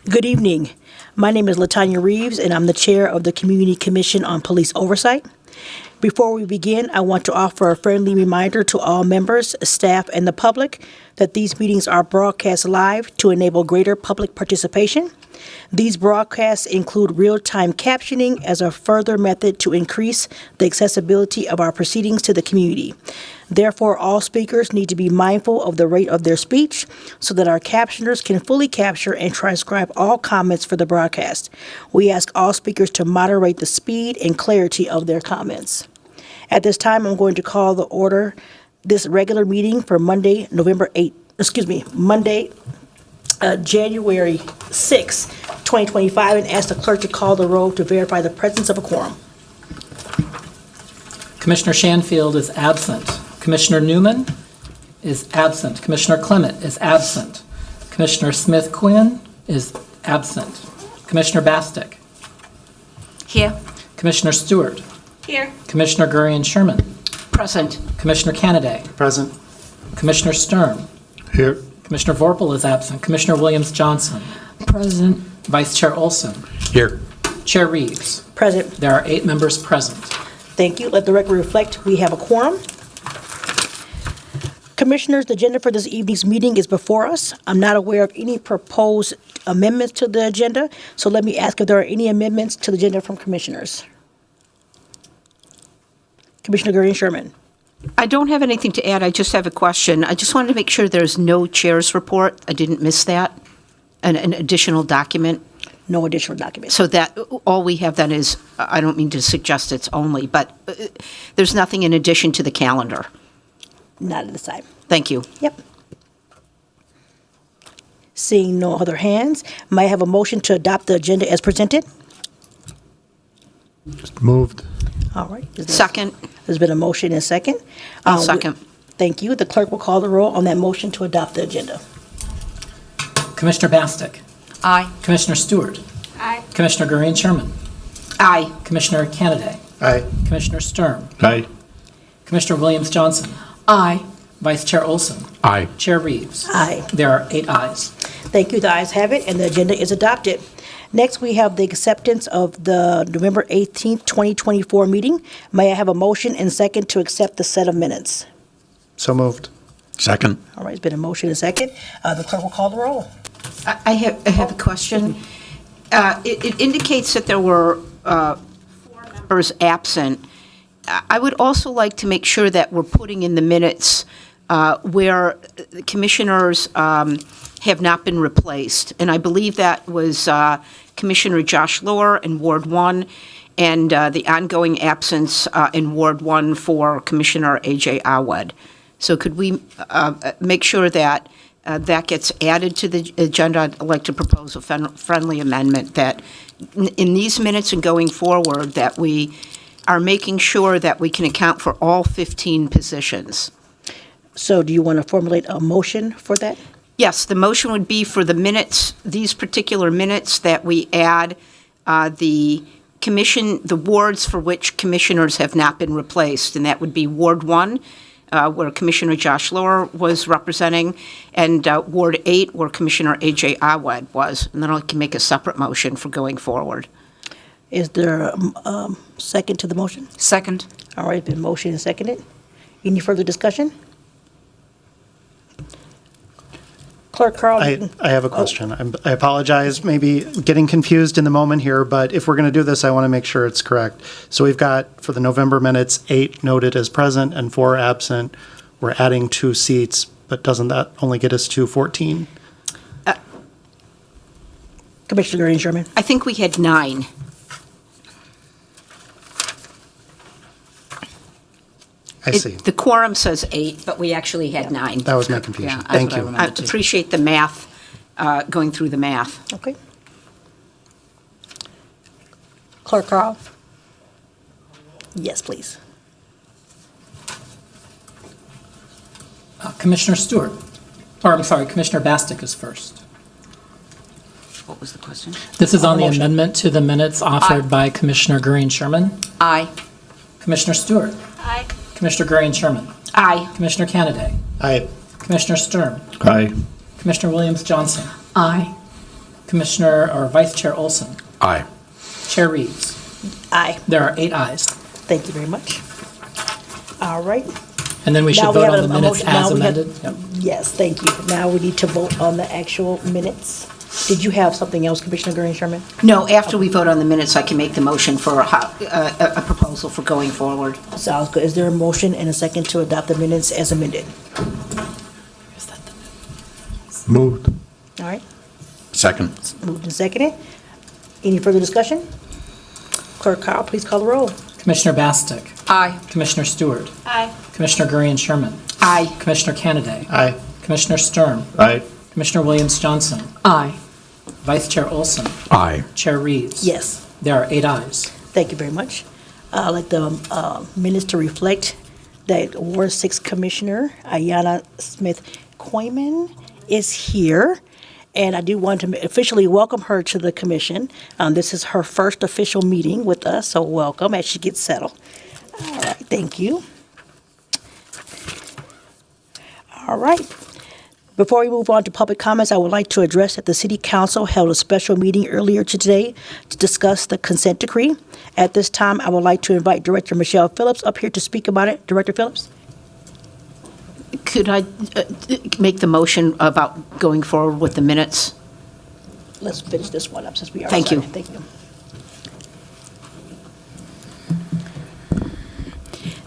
Good evening. My name is LaTanya Reeves, and I'm the chair of the Community Commission on Police Oversight. Before we begin, I want to offer a friendly reminder to all members, staff, and the public that these meetings are broadcast live to enable greater public participation. These broadcasts include real-time captioning as a further method to increase the accessibility of our proceedings to the community. Therefore, all speakers need to be mindful of the rate of their speech so that our captioners can fully capture and transcribe all comments for the broadcast. We ask all speakers to moderate the speed and clarity of their comments. At this time, I'm going to call the order this regular meeting for Monday, January 6, 2025, and ask the clerk to call the roll to verify the presence of a quorum. Commissioner Shanfield is absent. Commissioner Newman is absent. Commissioner Clement is absent. Commissioner Smith-Quinn is absent. Commissioner Bastick. Here. Commissioner Stewart. Here. Commissioner Gurian-Sherman. Present. Commissioner Canaday. Present. Commissioner Sturm. Here. Commissioner Vorpal is absent. Commissioner Williams-Johnson. Present. Vice Chair Olson. Here. Chair Reeves. Present. There are 8 members present. Thank you. Let the record reflect we have a quorum. Commissioners, the agenda for this evening's meeting is before us. I'm not aware of any proposed amendments to the agenda, so let me ask if there are any amendments to the agenda from commissioners. Commissioner Gurian-Sherman. I don't have anything to add. I just have a question. I just wanted to make sure there's no chair's report. I didn't miss that. An additional document. No additional documents. So that all we have then is, I don't mean to suggest it's only, but there's nothing in addition to the calendar. Not at this time. Thank you. Yep. Seeing no other hands, may I have a motion to adopt the agenda as presented? Moved. All right. Second. There's been a motion and a second. I'll second. Thank you. The clerk will call the roll on that motion to adopt the agenda. Commissioner Bastick. Aye. Commissioner Stewart. Aye. Commissioner Gurian-Sherman. Aye. Commissioner Canaday. Aye. Commissioner Sturm. Aye. Commissioner Williams-Johnson. Aye. Vice Chair Olson. Aye. Chair Reeves. Aye. There are 8 ayes. Thank you. The ayes have it, and the agenda is adopted. Next, we have the acceptance of the November 18th, 2024 meeting. May I have a motion and second to accept the set of minutes? So moved. Second. All right, it's been a motion and a second. The clerk will call the roll. I have a question. It indicates that there were 4 members absent. I would also like to make sure that we're putting in the minutes where the commissioners have not been replaced. And I believe that was Commissioner Josh Lohr in Ward 1 and the ongoing absence in Ward 1 for Commissioner A.J. Awad. So could we make sure that that gets added to the agenda? I'd like to propose a friendly amendment that in these minutes and going forward that we are making sure that we can account for all 15 positions. So do you want to formulate a motion for that? Yes, the motion would be for the minutes, these particular minutes, that we add the wards for which commissioners have not been replaced, and that would be Ward 1, where Commissioner Josh Lohr was representing, and Ward 8, where Commissioner A.J. Awad was. And then I can make a separate motion for going forward. Is there a second to the motion? Second. All right, been motion and seconded. Any further discussion? Clerk Carl. I have a question. I apologize, maybe getting confused in the moment here, but if we're going to do this, I want to make sure it's correct. So we've got, for the November minutes, 8 noted as present and 4 absent. We're adding 2 seats, but doesn't that only get us to 14? Commissioner Gurian-Sherman. I think we had 9. I see. The quorum says 8, but we actually had 9. That was my confusion. Thank you. I appreciate the math, going through the math. Okay. Clerk Carl. Yes, please. Commissioner Stewart. Or, I'm sorry, Commissioner Bastick is first. What was the question? This is on the motion. amendment to the minutes offered by Commissioner Gurian-Sherman. Aye. Commissioner Stewart. Aye. Commissioner Gurian-Sherman. Aye. Commissioner Canaday. Aye. Commissioner Sturm. Aye. Commissioner Williams-Johnson. Aye. Commissioner or Vice Chair Olson. Aye. Chair Reeves. Aye. There are 8 ayes. Thank you very much. All right. And then we should Now we vote have on the a minutes motion. Now as we have- amended. Yep. Yes, thank you. Now we need to vote on the actual minutes. Did you have something else, Commissioner Gurley Sherman? No, after we vote on the minutes, I can make the motion for a proposal for going forward. Sounds good. Is there a motion and a second to adopt the minutes as amended? Moved. All right, Second. moved and seconded. Any further discussion? Clerk Carl, please call the roll. Commissioner Bastick. Aye. Commissioner Stewart. Aye. Commissioner Gurley Sherman. Aye. Commissioner Canaday. Aye. Commissioner Sturm. Aye. Commissioner Williams-Johnson. Aye. Vice Chair Olson. Aye. Chair Reeves. Yes, There are 8 ayes. thank you very much. I'd like the minutes to reflect that Ward 6 Commissioner Ayanna Smith-Coiman is here, and I do want to officially welcome her to the commission. This is her first official meeting with us, so welcome as she gets settled. All right, thank you. All right. Before we move on to public comments, I would like to address that the City Council held a special meeting earlier today to discuss the consent decree. At this time, I would like to invite Director Michelle Phillips up here to speak about it. Director Phillips? Could I make the motion about going forward with the minutes? Let's finish this one up since we are. Thank you. Thank you.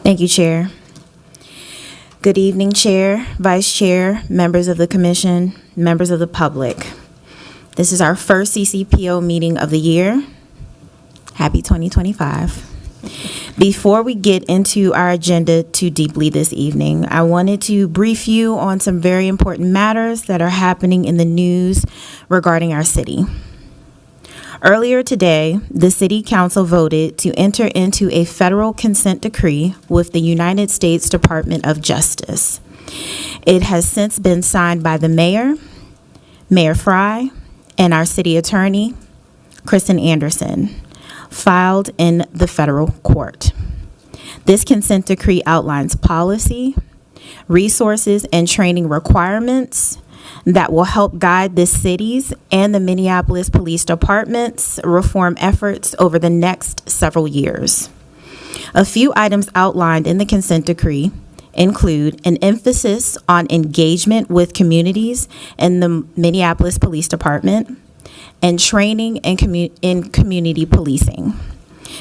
Thank you, Chair. Good evening, Chair, Vice Chair, members of the Commission, members of the public. This is our first CCPO meeting of the year. Happy 2025. Before we get into our agenda too deeply this evening, I wanted to brief you on some very important matters that are happening in the news regarding our city. Earlier today, the City Council voted to enter into a federal consent decree with the United States Department of Justice. It has since been signed by the Mayor, Mayor Fry, and our City Attorney, Kristen Anderson, filed in the federal court. This consent decree outlines policy, resources, and training requirements that will help guide the city's and the Minneapolis Police Department's reform efforts over the next several years. A few items outlined in the consent decree include an emphasis on engagement with communities in the Minneapolis Police Department and training in community policing.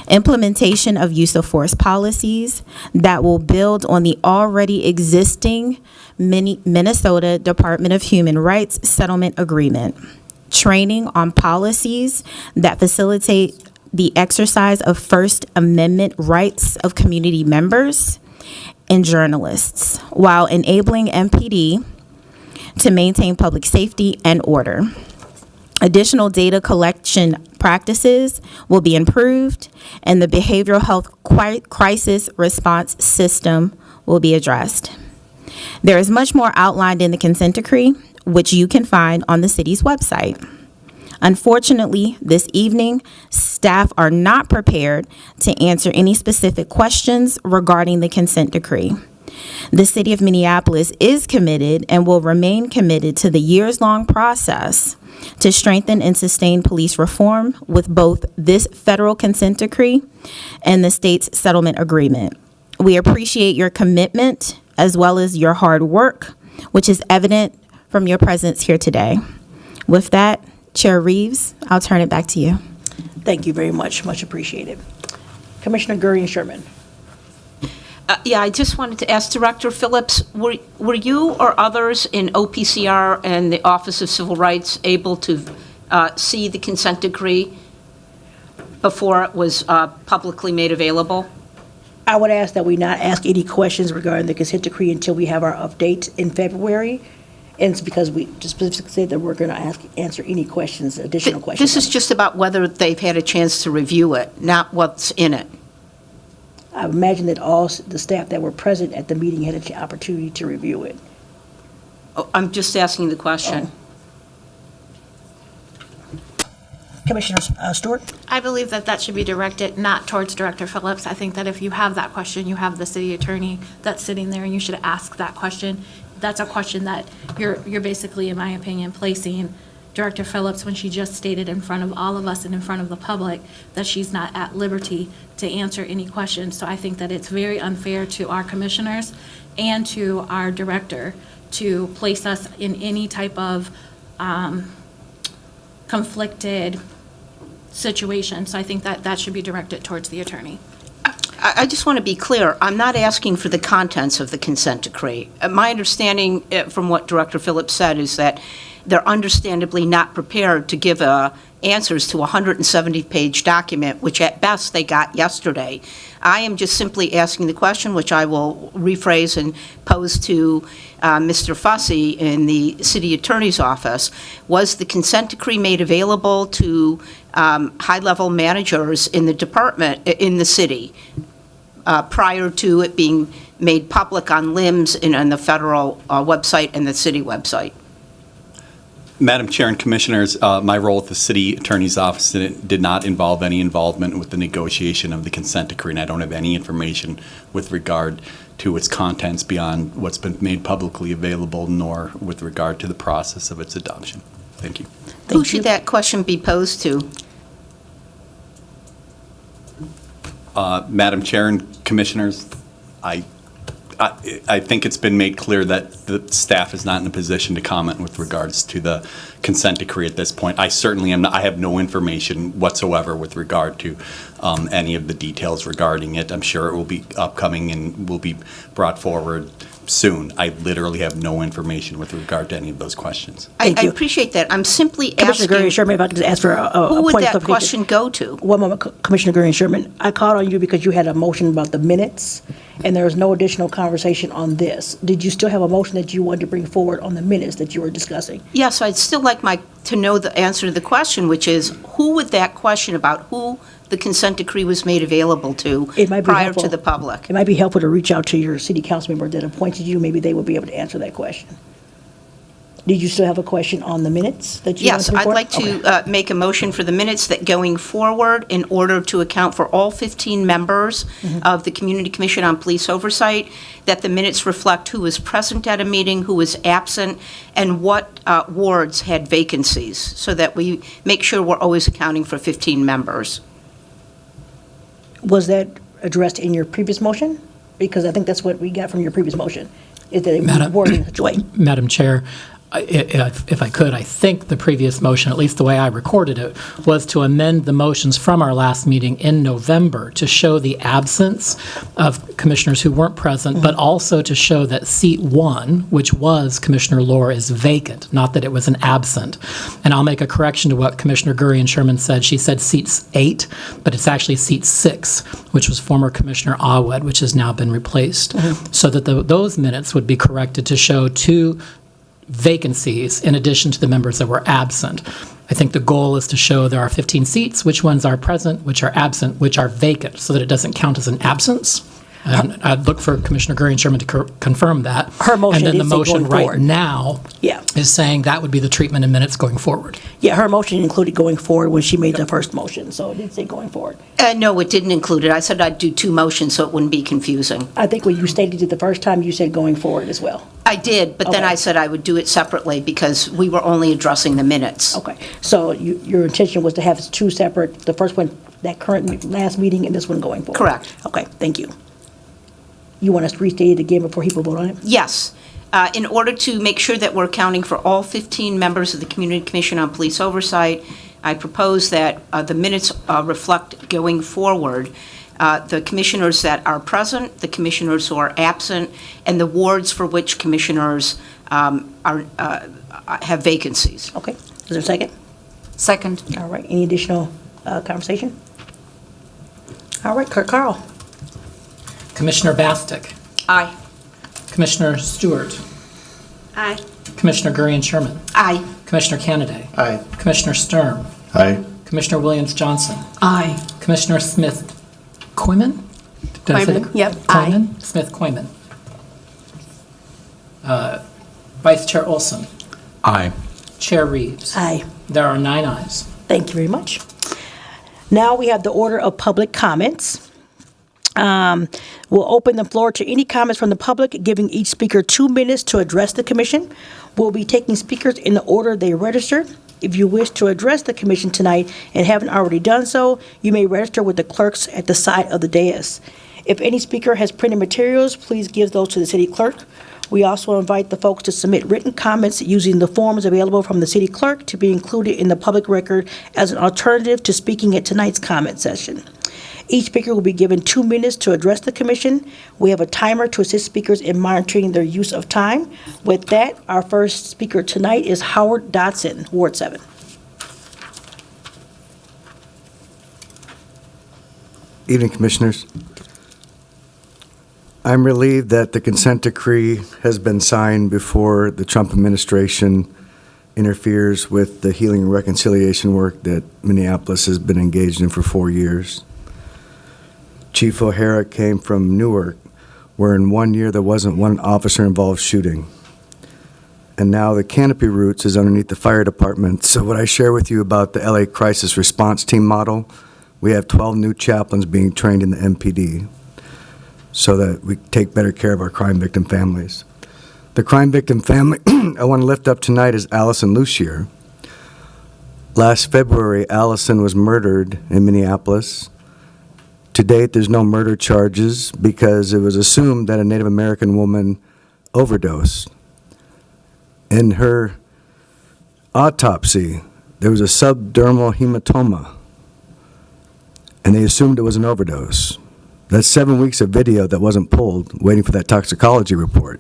Implementation of use of force policies that will build on the already existing Minnesota Department of Human Rights Settlement Agreement. Training on policies that facilitate the exercise of First Amendment rights of community members and journalists, while enabling MPD to maintain public safety and order. Additional data collection practices will be improved, and the behavioral health crisis response system will be addressed. There is much more outlined in the consent decree, which you can find on the city's website. Unfortunately, this evening, staff are not prepared to answer any specific questions regarding the consent decree. The City of Minneapolis is committed and will remain committed to the years-long process to strengthen and sustain police reform with both this federal consent decree and the state's settlement agreement. We appreciate your commitment as well as your hard work, which is evident from your presence here today. With that, Chair Reeves, I'll turn it back to you. Thank you very much. Much appreciated. Commissioner Gurley Sherman. Yeah, I just wanted to ask Director Phillips, were you or others in OPCR and the Office of Civil Rights able to see the consent decree before it was publicly made available? I would ask that we not ask any questions regarding the consent decree until we have our update in February. And it's because we just specifically said that we're going to answer any questions, additional questions. This is just about whether they've had a chance to review it, not what's in it. I imagine that all the staff that were present at the meeting had an opportunity to review it. Oh, I'm just asking the question. Commissioner Stewart? I believe that that should be directed not towards Director Phillips. I think that if you have that question, you have the city attorney that's sitting there, and you should ask that question. That's a question that you're basically, in my opinion, placing Director Phillips when she just stated in front of all of us and in front of the public that she's not at liberty to answer any questions. So I think that it's very unfair to our commissioners and to our director to place us in any type of conflicted situation. So I think that that should be directed towards the attorney. I just want to be clear, I'm not asking for the contents of the consent decree. My understanding from what Director Phillips said is that they're understandably not prepared to give answers to a 170-page document, which at best they got yesterday. I am just simply asking the question, which I will rephrase and pose to Mr. Fussy in the city attorney's office. Was the consent decree made available to high-level managers in the department, in the city, prior to it being made public on LIMS and on the federal website and the city website? Madam Chair and Commissioners, my role at the City Attorney's Office did not involve any involvement with the negotiation of the consent decree, and I don't have any information with regard to its contents beyond what's been made publicly available, nor with regard to the process of its adoption. Thank you. Who should that question be posed to? Madam Chair and Commissioners, I think it's been made clear that the staff is not in a position to comment with regards to the consent decree at this point. I certainly am not, I have no information whatsoever with regard to any of the details regarding it. I'm sure it will be upcoming and will be brought forward soon. I literally have no information with regard to any of those questions. I Thank you. appreciate that. I'm simply Commissioner Gurry asking, Sherman, if I could just ask for a who would point of that clarification. question go to? One moment, Commissioner Gurry Sherman. I called on you because you had a motion about the minutes, and there was no additional conversation on this. Did you still have a motion that you wanted to bring forward on the minutes that you were discussing? Yes, I'd still like to know the answer to the question, which is, who would that question about who the consent decree was made available to It might be prior helpful. to the public? It might be helpful to reach out to your city council member that appointed you. Maybe they would be able to answer that question. Did you still have a question on the minutes that you wanted Yes, to bring I'd forward? like Okay. to make a motion for the minutes that going forward, in order to account for all 15 members of the Community Commission on Police Oversight, that the minutes reflect who was present at a meeting, who was absent, and what wards had vacancies, so that we make sure we're always accounting for 15 members. Was that addressed in your previous motion? Because I think that's what we got from your previous motion, is that it was Madam- worded in such a way. Madam Chair, if I could, I think the previous motion, at least the way I recorded it, was to amend the motions from our last meeting in November to show the absence of commissioners who weren't present, but also to show that seat 1, which was Commissioner Lohr, is vacant, not that it was an absent. And I'll make a correction to what Commissioner Gurry and Sherman said. She said seats 8, but it's actually seat 6, which was former Commissioner Awad, which has now been replaced. So that those minutes would be corrected to show 2 vacancies in addition to the members that were absent. I think the goal is to show there are 15 seats, which ones are present, which are absent, which are vacant, so that it doesn't count as an absence. And I'd look for Commissioner Gurry and Sherman to confirm that. Her motion And then the did say motion going right forward. now Yeah. is saying that would be the treatment in minutes going forward. Yeah, her motion included going forward when she made the first motion, so it did say going forward. No, it didn't include it. I said I'd do 2 motions so it wouldn't be confusing. I think when you stated it the first time, you said going forward as well. I did, but then Okay. I said I would do it separately because we were only addressing the minutes. Okay, so your intention was to have 2 separate, the first one, that current last meeting, and this one going forward? Correct. Okay, thank you. You want us to restate it again before people vote on it? Yes. In order to make sure that we're accounting for all 15 members of the Community Commission on Police Oversight, I propose that the minutes reflect going forward the commissioners that are present, the commissioners who are absent, and the wards for which commissioners have vacancies. Okay, is there a second? Second. All right, any additional conversation? All right, Kurt Carl. Commissioner Bastick, Aye. Commissioner Stewart, Aye. Commissioner Gurry and Sherman, Aye. Commissioner Canaday, Aye. Commissioner Sturm, Aye. Commissioner Williams-Johnson, Aye. Commissioner Smith-Quimman? Did I say that? Quimman, yep, aye. Quimman? Smith-Quimman. Vice Chair Olson, Aye. Chair Reeves. Aye. There are 9 ayes. Thank you very much. Now we have the order of public comments. We'll open the floor to any comments from the public, giving each speaker 2 minutes to address the commission. We'll be taking speakers in the order they registered. If you wish to address the commission tonight and haven't already done so, you may register with the clerks at the side of the dais. If any speaker has printed materials, please give those to the city clerk. We also invite the folks to submit written comments using the forms available from the city clerk to be included in the public record as an alternative to speaking at tonight's comment session. Each speaker will be given 2 minutes to address the commission. We have a timer to assist speakers in monitoring their use of time. With that, our first speaker tonight is Howard Dodson, Ward 7. Evening, Commissioners. I'm relieved that the consent decree has been signed before the Trump administration interferes with the healing and reconciliation work that Minneapolis has been engaged in for 4 years. Chief O'Hara came from Newark, where in 1 year there wasn't one officer-involved shooting. And now the canopy roots is underneath the fire department. So what I share with you about the LA Crisis Response Team model, we have 12 new chaplains being trained in the MPD so that we take better care of our crime victim families. The crime victim family I want to lift up tonight is Allison Lucier. Last February, Allison was murdered in Minneapolis. To date, there's no murder charges because it was assumed that a Native American woman overdosed. In her autopsy, there was a subdermal hematoma, and they assumed it was an overdose. That's 7 weeks of video that wasn't pulled, waiting for that toxicology report.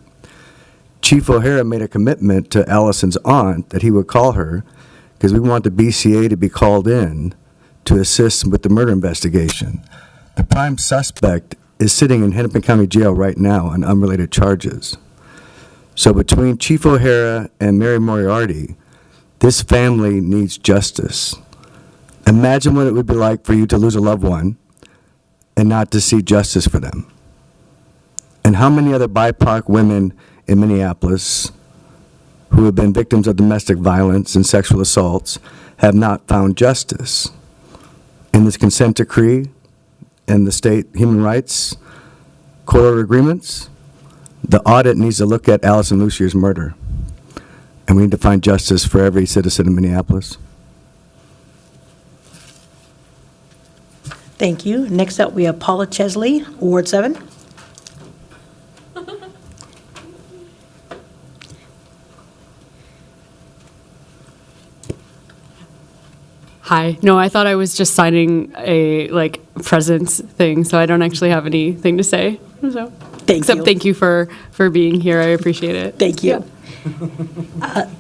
Chief O'Hara made a commitment to Allison's aunt that he would call her because we want the BCA to be called in to assist with the murder investigation. The prime suspect is sitting in Hennepin County Jail right now on unrelated charges. So between Chief O'Hara and Mary Moriarty, this family needs justice. Imagine what it would be like for you to lose a loved one and not to see justice for them. And how many other BIPOC women in Minneapolis who have been victims of domestic violence and sexual assaults have not found justice? In this consent decree and the state human rights court order agreements, the audit needs to look at Allison Lucier's murder. And we need to find justice for every citizen in Minneapolis. Thank you. Next up, we have Paula Chesley, Ward 7. Hi. No, I thought I was just signing a presence thing, so I don't actually have anything to say. So, thank you for being here. I appreciate it. Thank you.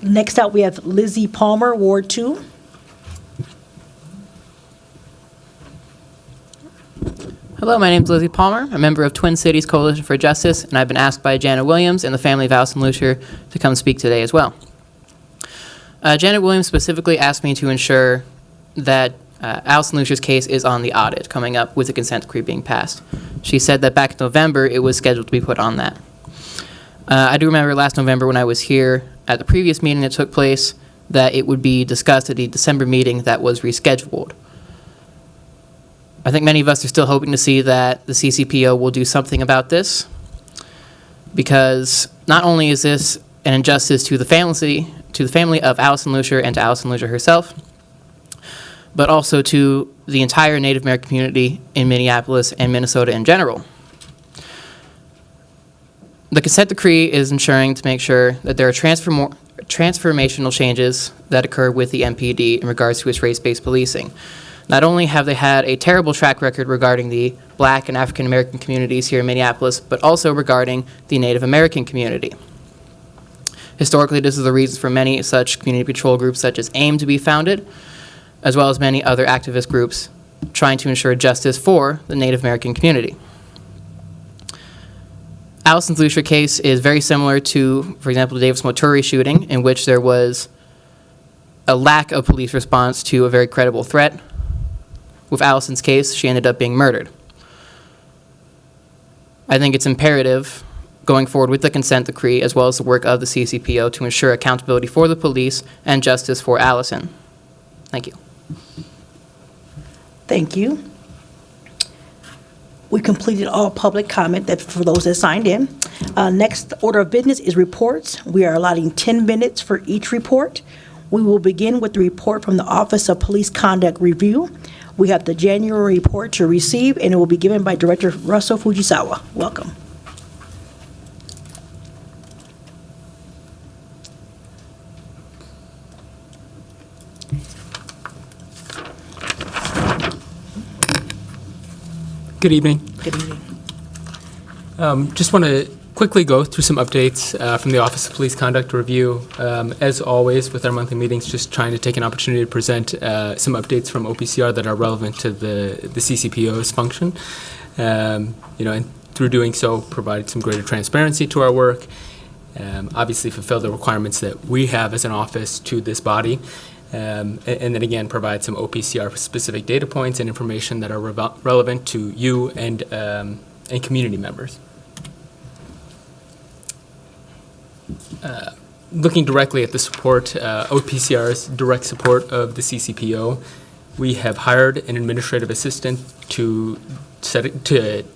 Next up, we have Lizzie Palmer, Ward 2. Hello, my name is Lizzie Palmer, a member of Twin Cities Coalition for Justice, and I've been asked by Janet Williams and the family of Allison Lucier to come speak today as well. Janet Williams specifically asked me to ensure that Allison Lucier's case is on the audit coming up with the consent decree being passed. She said that back in November it was scheduled to be put on that. I do remember last November when I was here at the previous meeting that took place that it would be discussed at the December meeting that was rescheduled. I think many of us are still hoping to see that the CCPO will do something about this, because not only is this an injustice to the family of Allison Lucier and to Allison Lucier herself, but also to the entire Native American community in Minneapolis and Minnesota in general. The consent decree is ensuring to make sure that there are transformational changes that occur with the MPD in regards to its race-based policing. Not only have they had a terrible track record regarding the Black and African American communities here in Minneapolis, but also regarding the Native American community. Historically, this is the reason for many such community patrol groups such as AIM to be founded, as well as many other activist groups trying to ensure justice for the Native American community. Allison's Lucier case is very similar to, for example, the Davis Moturi shooting, in which there was a lack of police response to a very credible threat. With Allison's case, she ended up being murdered. I think it's imperative going forward with the consent decree, as well as the work of the CCPO, to ensure accountability for the police and justice for Allison. Thank you. Thank you. We completed all public comment for those that signed in. Next order of business is reports. We are allotting 10 minutes for each report. We will begin with the report from the Office of Police Conduct Review. We have the January report to receive, and it will be given by Director Russell Fujisawa. Welcome. Good evening. Good evening. Just want to quickly go through some updates from the Office of Police Conduct Review. As always, with our monthly meetings, just trying to take an opportunity to present some updates from OPCR that are relevant to the CCPO's function. And through doing so, provide some greater transparency to our work. Obviously, fulfill the requirements that we have as an office to this body. And then again, provide some OPCR-specific data points and information that are relevant to you and community members. Looking directly at the support, OPCR's direct support of the CCPO, we have hired an administrative assistant to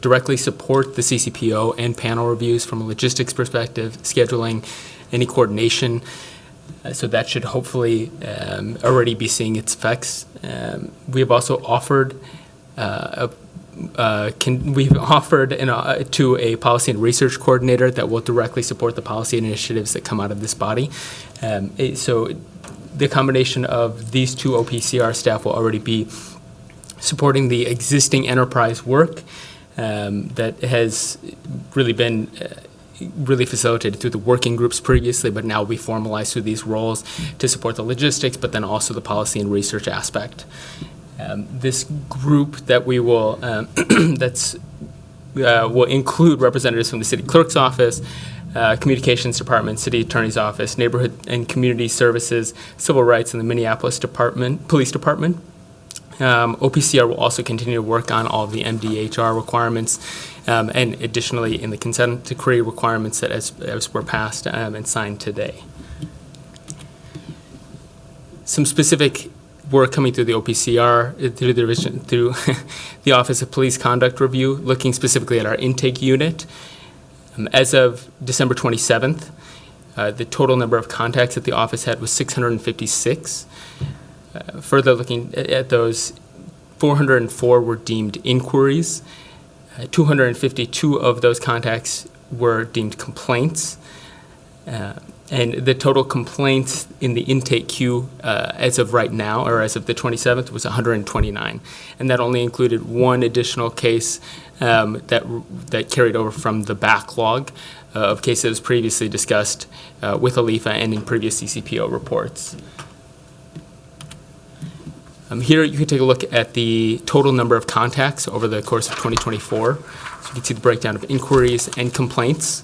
directly support the CCPO and panel reviews from a logistics perspective, scheduling, any coordination. So that should hopefully already be seeing its effects. We have also offered to a policy and research coordinator that will directly support the policy initiatives that come out of this body. So the combination of these two OPCR staff will already be supporting the existing enterprise work that has really been really facilitated through the working groups previously, but now will be formalized through these roles to support the logistics, but then also the policy and research aspect. This group that we will will include representatives from the city clerk's office, communications department, city attorney's office, neighborhood and community services, civil rights, and the Minneapolis police department. OPCR will also continue to work on all of the MDHR requirements, and additionally in the consent decree requirements that as were passed and signed today. Some specific work coming through the OPCR, through the division, through the Office of Police Conduct Review, looking specifically at our intake unit. As of December 27th, the total number of contacts that the office had was 656. Further looking at those, 404 were deemed inquiries. 252 of those contacts were deemed complaints. And the total complaints in the intake queue as of right now, or as of the 27th, was 129. And that only included one additional case that carried over from the backlog of cases previously discussed with ALIFA and in previous CCPO reports. Here you can take a look at the total number of contacts over the course of 2024. So you can see the breakdown of inquiries and complaints.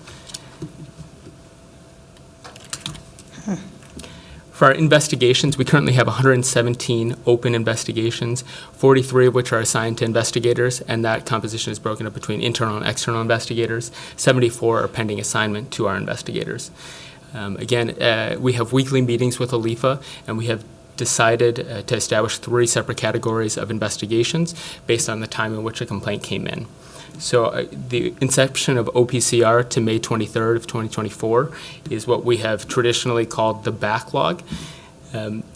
For our investigations, we currently have 117 open investigations, 43 of which are assigned to investigators, and that composition is broken up between internal and external investigators. 74 are pending assignment to our investigators. Again, we have weekly meetings with ALIFA, and we have decided to establish 3 separate categories of investigations based on the time in which a complaint came in. So the inception of OPCR to May 23rd of 2024 is what we have traditionally called the backlog.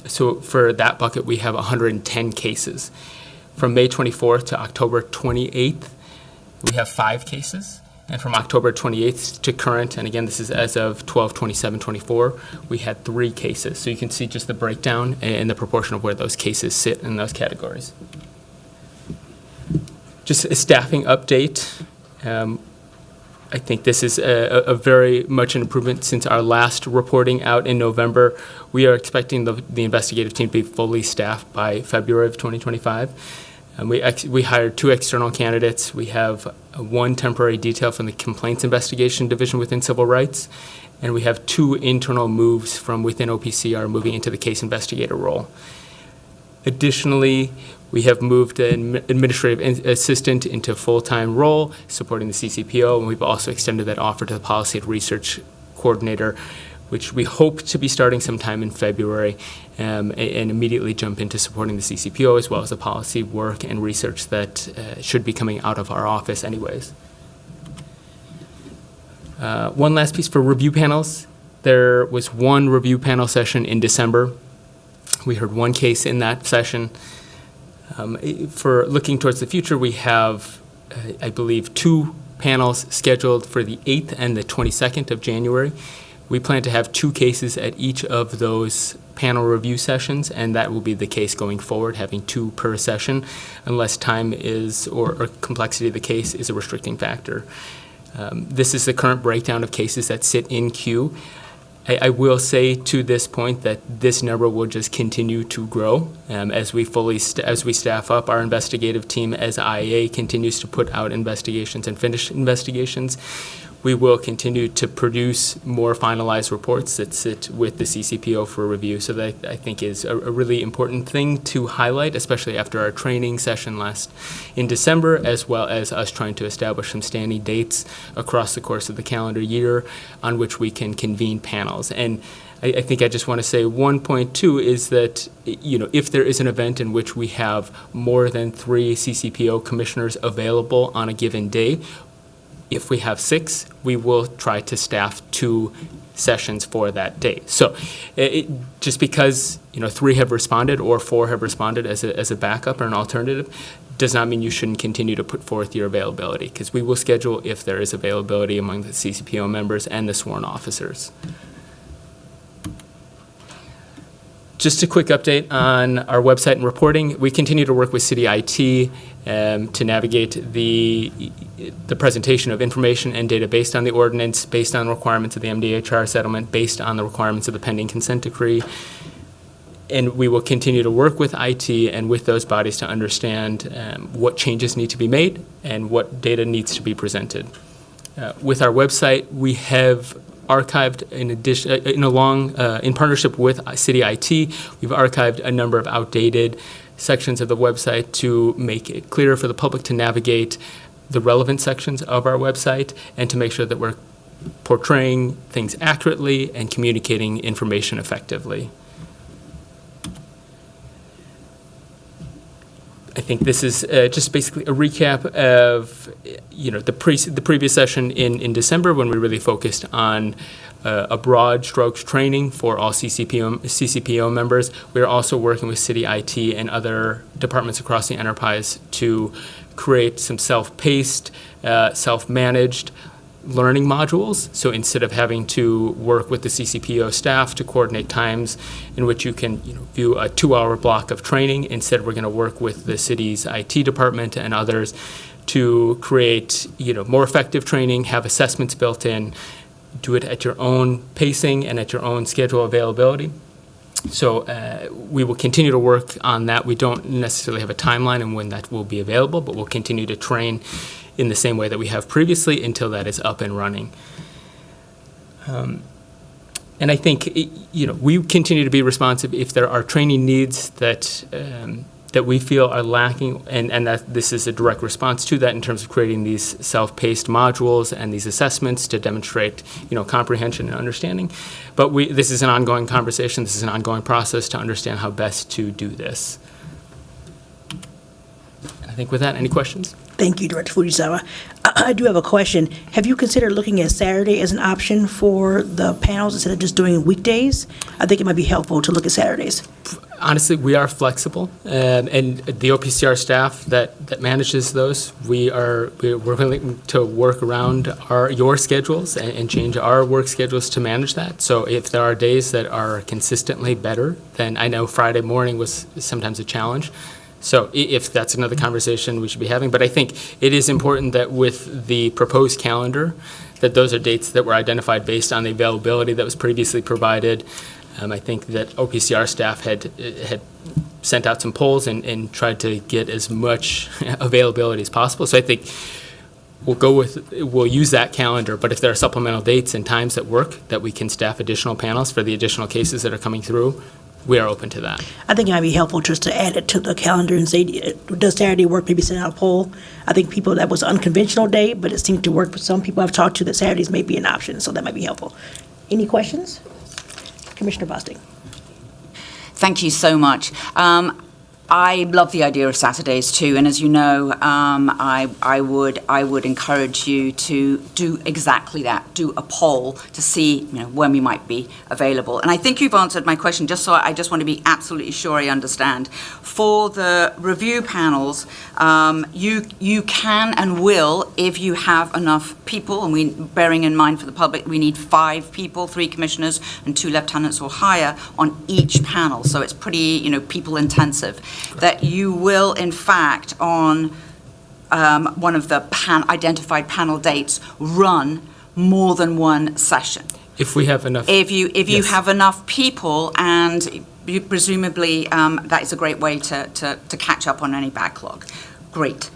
So for that bucket, we have 110 cases. From May 24th to October 28th, we have 5 cases. And from October 28th to current, and again, this is as of 12/27/24, we had 3 cases. So you can see just the breakdown and the proportion of where those cases sit in those categories. Just a staffing update. I think this is a very much an improvement since our last reporting out in November. We are expecting the investigative team to be fully staffed by February of 2025. We hired 2 external candidates. We have 1 temporary detail from the Complaints Investigation Division within Civil Rights, and we have 2 internal moves from within OPCR moving into the case investigator role. Additionally, we have moved an administrative assistant into a full-time role supporting the CCPO, and we've also extended that offer to the policy and research coordinator, which we hope to be starting sometime in February, and immediately jump into supporting the CCPO as well as the policy work and research that should be coming out of our office anyways. One last piece for review panels. There was 1 review panel session in December. We heard one case in that session. For looking towards the future, we have, I believe, 2 panels scheduled for the 8th and the 22nd of January. We plan to have 2 cases at each of those panel review sessions, and that will be the case going forward, having 2 per session, unless time is, or complexity of the case is a restricting factor. This is the current breakdown of cases that sit in queue. I will say to this point that this number will just continue to grow as we staff up our investigative team, as IA continues to put out investigations and finish investigations. We will continue to produce more finalized reports that sit with the CCPO for review. So that, I think, is a really important thing to highlight, especially after our training session last in December, as well as us trying to establish some standing dates across the course of the calendar year on which we can convene panels. And I think I just want to say one point, too, is that, if there is an event in which we have more than 3 CCPO commissioners available on a given day, if we have 6, we will try to staff 2 sessions for that day. So just because 3 have responded or 4 have responded as a backup or an alternative does not mean you shouldn't continue to put forth your availability, because we will schedule if there is availability among the CCPO members and the sworn officers. Just a quick update on our website and reporting. We continue to work with City IT to navigate the presentation of information and data based on the ordinance, based on the requirements of the MDHR settlement, based on the requirements of the pending consent decree. And we will continue to work with IT and with those bodies to understand what changes need to be made and what data needs to be presented. With our website, we have archived, in partnership with City IT, we've archived a number of outdated sections of the website to make it clearer for the public to navigate the relevant sections of our website and to make sure that we're portraying things accurately and communicating information effectively. I think this is just basically a recap of the previous session in December, when we really focused on a broad strokes training for all CCPO members. We are also working with City IT and other departments across the enterprise to create some self-paced, self-managed learning modules. So instead of having to work with the CCPO staff to coordinate times in which you can view a 2-hour block of training, instead we're going to work with the city's IT department and others to create more effective training, have assessments built in, do it at your own pacing and at your own schedule availability. So we will continue to work on that. We don't necessarily have a timeline on when that will be available, but we'll continue to train in the same way that we have previously until that is up and running. And I think we continue to be responsive if there are training needs that that we feel are lacking, and that this is a direct response to that in terms of creating these self-paced modules and these assessments to demonstrate comprehension and understanding. But this is an ongoing conversation. This is an ongoing process to understand how best to do this. I think with that, any questions? Thank you, Director Fujisawa. I do have a question. Have you considered looking at Saturday as an option for the panels instead of just doing weekdays? I think it might be helpful to look at Saturdays. Honestly, we are flexible, and the OPCR staff that manages those, we're willing to work around your schedules and change our work schedules to manage that. So if there are days that are consistently better, then I know Friday morning was sometimes a challenge. So if that's another conversation we should be having. But I think it is important that with the proposed calendar, that those are dates that were identified based on the availability that was previously provided. I think that OPCR staff had sent out some polls and tried to get as much availability as possible. So I think we'll use that calendar, but if there are supplemental dates and times that work, that we can staff additional panels for the additional cases that are coming through, we are open to that. I think it might be helpful just to add it to the calendar and say, does Saturday work? Maybe send out a poll. I think that was an unconventional day, but it seemed to work for some people I've talked to that Saturdays may be an option, so that might be helpful. Any questions? Commissioner Bostic. Thank you so much. I love the idea of Saturdays too, and as you know, I would encourage you to do exactly that. Do a poll to see when we might be available. And I think you've answered my question. I just want to be absolutely sure I understand. For the review panels, you can and will, if you have enough people, and bearing in mind for the public, we need 5 people, 3 commissioners and 2 lieutenants or higher on each panel. So it's pretty people intensive. That you will, in fact, on one of the identified panel dates, run more than one session. If we have enough. If you Yes. have enough people, and presumably that is a great way to catch up on any backlog. Great.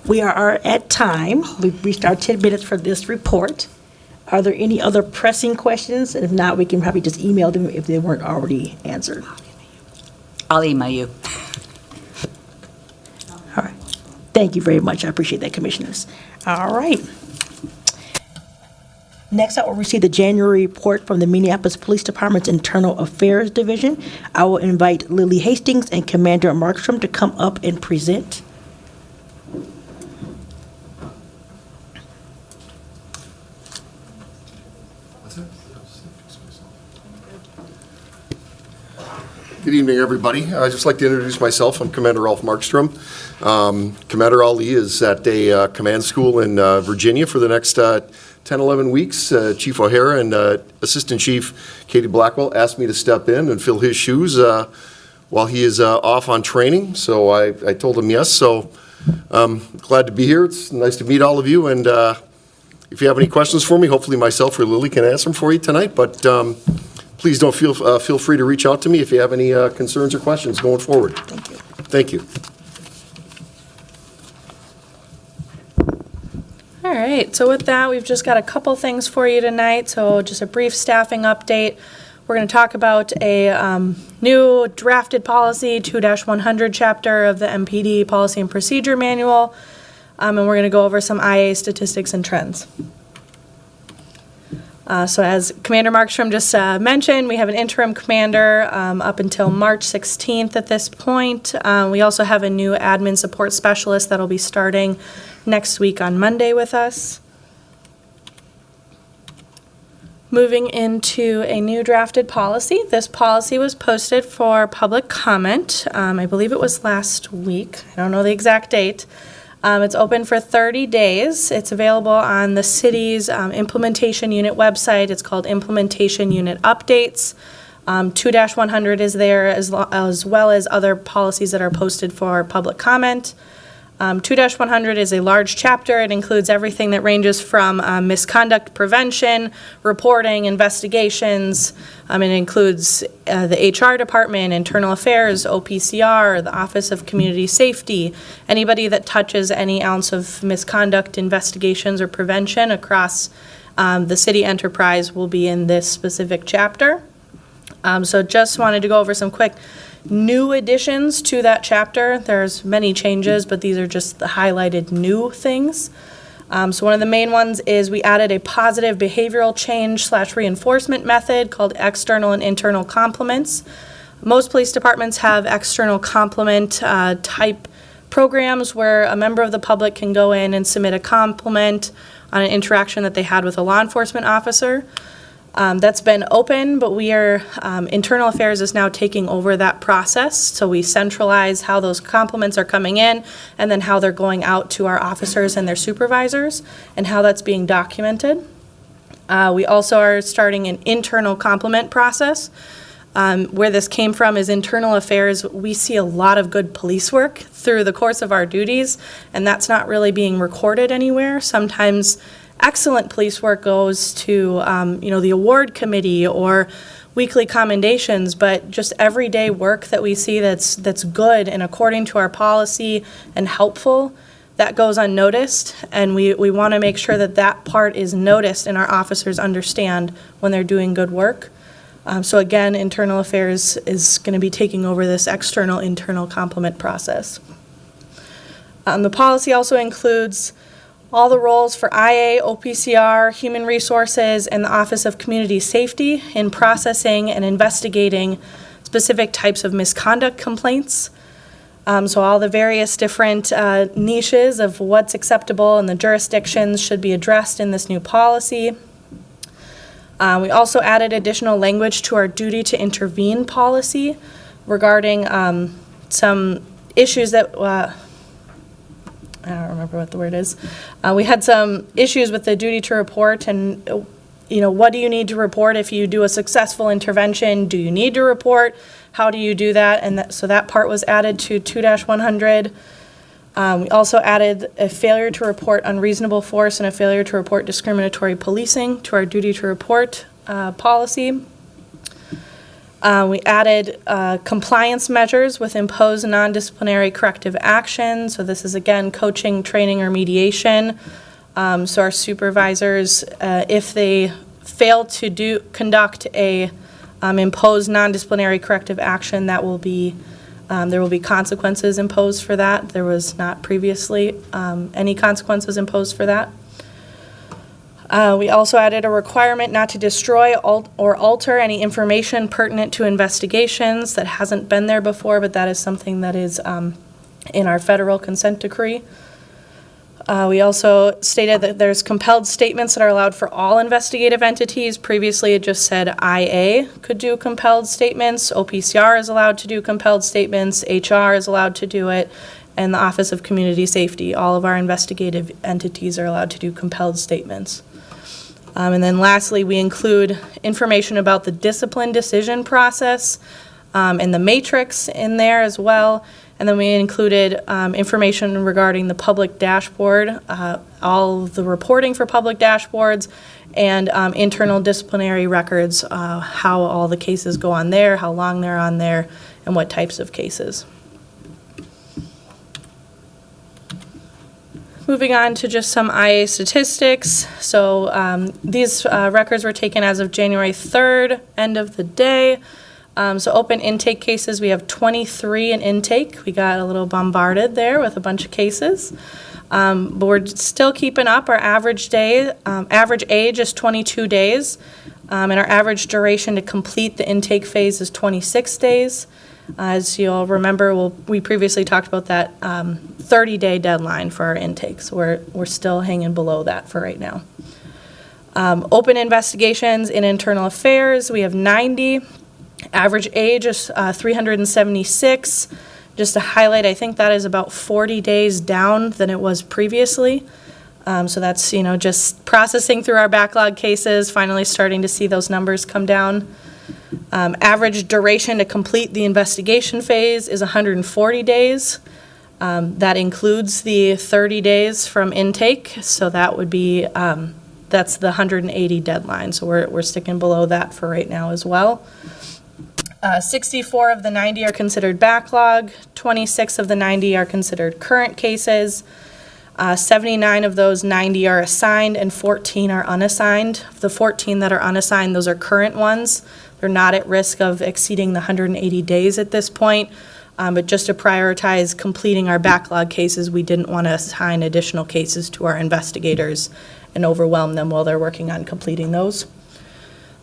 We are at time. We've reached our 10 minutes for this report. Are there any other pressing questions? If not, we can probably just email them if they weren't already answered. I'll email you. All right. Thank you very much. I appreciate that, Commissioners. All right. Next, I will receive the January report from the Minneapolis Police Department's Internal Affairs Division. I will invite Lily Hastings and Commander Markstrom to come up and present. Good evening, everybody. I'd just like to introduce myself. I'm Commander Ralph Markstrom. Commander Ali is at a command school in Virginia for the next 10, 11 weeks. Chief O'Hara and Assistant Chief Katie Blackwell asked me to step in and fill his shoes while he is off on training. So I told him yes. So glad to be here. It's nice to meet all of you. And if you have any questions for me, hopefully myself or Lily can answer them for you tonight. But please don't feel free to reach out to me if you have any concerns or questions going forward. Thank you. Thank you. All right, so with that, we've just got a couple things for you tonight. So just a brief staffing update. We're going to talk about a new drafted policy, 2-100 chapter of the MPD Policy and Procedure Manual, and we're going to go over some IA statistics and trends. So as Commander Markstrom just mentioned, we have an interim commander up until March 16th at this point. We also have a new admin support specialist that'll be starting next week on Monday with us. Moving into a new drafted policy. This policy was posted for public comment. I believe it was last week. I don't know the exact date. It's open for 30 days. It's available on the city's implementation unit website. It's called Implementation Unit Updates. 2-100 is there as well as other policies that are posted for public comment. 2-100 is a large chapter. It includes everything that ranges from misconduct prevention, reporting, investigations. It includes the HR department, internal affairs, OPCR, the Office of Community Safety. Anybody that touches any ounce of misconduct investigations or prevention across the city enterprise will be in this specific chapter. So just wanted to go over some quick new additions to that chapter. There's many changes, but these are just the highlighted new things. So one of the main ones is we added a positive behavioral change / reinforcement method called external and internal compliments. Most police departments have external compliment type programs where a member of the public can go in and submit a compliment on an interaction that they had with a law enforcement officer. That's been open, but Internal Affairs is now taking over that process. So we centralize how those compliments are coming in and then how they're going out to our officers and their supervisors and how that's being documented. We also are starting an internal compliment process. Where this came from is Internal Affairs. We see a lot of good police work through the course of our duties, and that's not really being recorded anywhere. Sometimes excellent police work goes to, the award committee or weekly commendations, but just everyday work that we see that's good and according to our policy and helpful, that goes unnoticed, and we want to make sure that that part is noticed and our officers understand when they're doing good work. So again, Internal Affairs is going to be taking over this internal compliment process. The policy also includes all the roles for IA, OPCR, Human Resources, and the Office of Community Safety in processing and investigating specific types of misconduct complaints. So all the various different niches of what's acceptable and the jurisdictions should be addressed in this new policy. We also added additional language to our duty to intervene policy regarding some issues that, I don't remember what the word is. We had some issues with the duty to report and, what do you need to report if you do a successful intervention? Do you need to report? How do you do that? And so that part was added to 2-100. We also added a failure to report unreasonable force and a failure to report discriminatory policing to our duty to report policy. We added compliance measures with imposed non-disciplinary corrective action. So this is, again, coaching, training, or mediation. So our supervisors, if they fail to conduct a imposed non-disciplinary corrective action, that will be there will be consequences imposed for that. There was not previously any consequences imposed for that. We also added a requirement not to destroy or alter any information pertinent to investigations. That hasn't been there before, but that is something that is in our federal consent decree. We also stated that there's compelled statements that are allowed for all investigative entities. Previously, it just said IA could do compelled statements. OPCR is allowed to do compelled statements. HR is allowed to do it. And the Office of Community Safety, all of our investigative entities are allowed to do compelled statements. And then lastly, we include information about the discipline decision process and the matrix in there as well. And then we included information regarding the public dashboard, all of the reporting for public dashboards, and internal disciplinary records, how all the cases go on there, how long they're on there, and what types of cases. Moving on to just some IA statistics. So these records were taken as of January 3rd, end of the day. So open intake cases, we have 23 in intake. We got a little bombarded there with a bunch of cases. But we're still keeping up. Our average age is 22 days. And our average duration to complete the intake phase is 26 days. As you'll remember, we previously talked about that 30-day deadline for our intake. So we're still hanging below that for right now. Open investigations in internal affairs, we have 90. Average age is 376. Just to highlight, I think that is about 40 days down than it was previously. So that's, just processing through our backlog cases, finally starting to see those numbers come down. Average duration to complete the investigation phase is 140 days. That includes the 30 days from intake, so that would be, that's the 180 deadline. So we're sticking below that for right now as well. 64 of the 90 are considered backlog, 26 of the 90 are considered current cases, 79 of those 90 are assigned, and 14 are unassigned. Of the 14 that are unassigned, those are current ones. They're not at risk of exceeding the 180 days at this point, but just to prioritize completing our backlog cases, we didn't want to assign additional cases to our investigators and overwhelm them while they're working on completing those.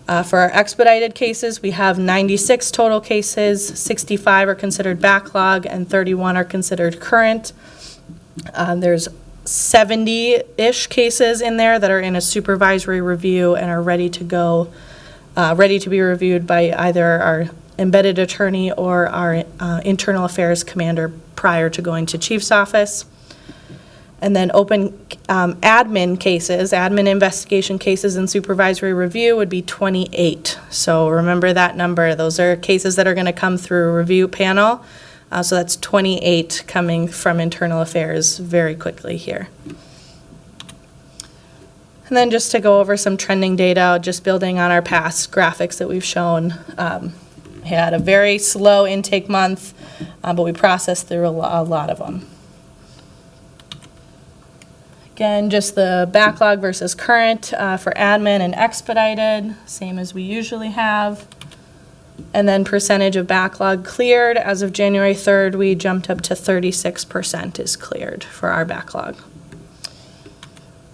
For our expedited cases, we have 96 total cases, 65 are considered backlog, and 31 are considered current. There's 70-ish cases in there that are in a supervisory review and are ready to go, ready to be reviewed by either our embedded attorney or our internal affairs commander prior to going to chief's office. And then open admin cases, admin investigation cases and supervisory review would be 28. So remember that number. Those are cases that are going to come through a review panel. So that's 28 coming from internal affairs very quickly here. And then just to go over some trending data, just building on our past graphics that we've shown. We had a very slow intake month, but we processed through a lot of them. Again, just the backlog versus current for admin and expedited, same as we usually have. And then percentage of backlog cleared. As of January 3rd, we jumped up to 36% is cleared for our backlog.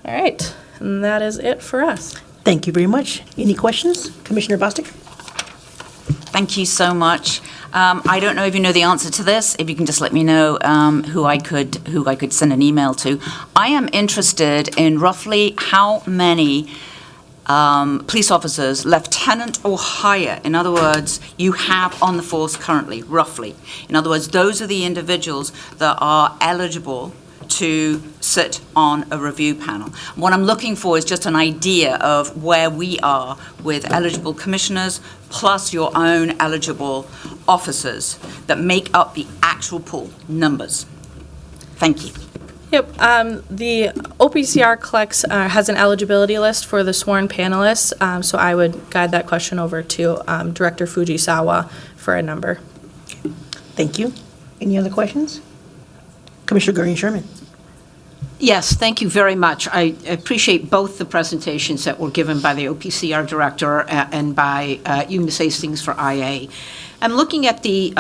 All right, and that is it for us. Thank you very much. Any questions? Commissioner Bostic? Thank you so much. I don't know if you know the answer to this. If you can just let me know who I could send an email to. I am interested in roughly how many police officers, lieutenant or higher, in other words, you have on the force currently, roughly. In other words, those are the individuals that are eligible to sit on a review panel. What I'm looking for is just an idea of where we are with eligible commissioners plus your own eligible officers that make up the actual pool numbers. Thank you. Yep, the OPCR collects, has an eligibility list for the sworn panelists, so I would guide that question over to Director Fujisawa for a number. Thank you. Any other questions? Commissioner Gurrian-Sherman. Yes, thank you very much. I appreciate both the presentations that were given by the OPCR director and by you, Ms. Hastings, for IA. I'm looking at the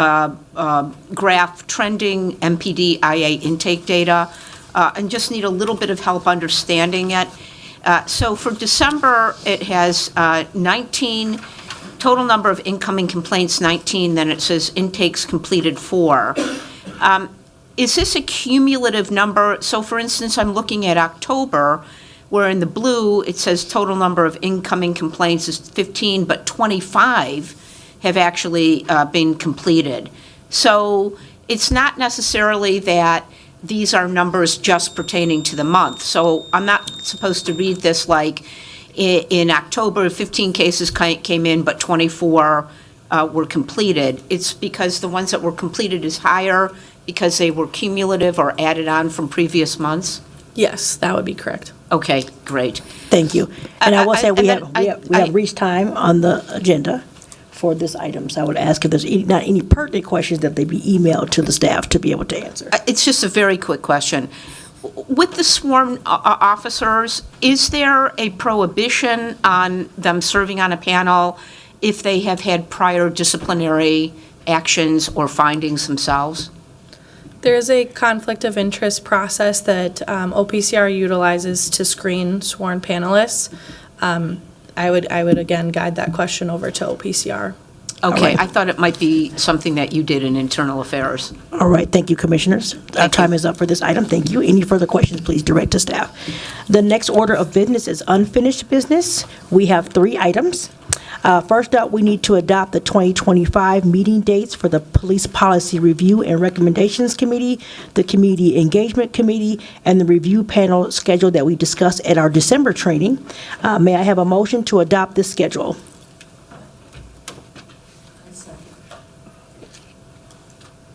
graph trending MPD IA intake data and just need a little bit of help understanding it. So for December, it has 19, total number of incoming complaints 19, then it says intakes completed 4. Is this a cumulative number? So for instance, I'm looking at October, where in the blue, it says total number of incoming complaints is 15, but 25 have actually been completed. So it's not necessarily that these are numbers just pertaining to the month. So I'm not supposed to read this like in October, 15 cases came in, but 24 were completed. It's because the ones that were completed is higher because they were cumulative or added on from previous months? Yes, that would be correct. Okay, great. Thank you. And I will say we have reached time on the agenda for this item, so I would ask if there's not any pertinent questions that they be emailed to the staff to be able to answer. It's just a very quick question. With the sworn officers, is there a prohibition on them serving on a panel if they have had prior disciplinary actions or findings themselves? There is a conflict of interest process that OPCR utilizes to screen sworn panelists. I would again guide that question over to OPCR. Okay, I thought it might be something that you did in internal affairs. All right, thank you, commissioners. Our time is up for this item. Thank you. Any further questions, please direct to staff. The next order of business is unfinished business. We have 3 items. First up, we need to adopt the 2025 meeting dates for the Police Policy Review and Recommendations Committee, the Community Engagement Committee, and the review panel schedule that we discussed at our December training. May I have a motion to adopt this schedule?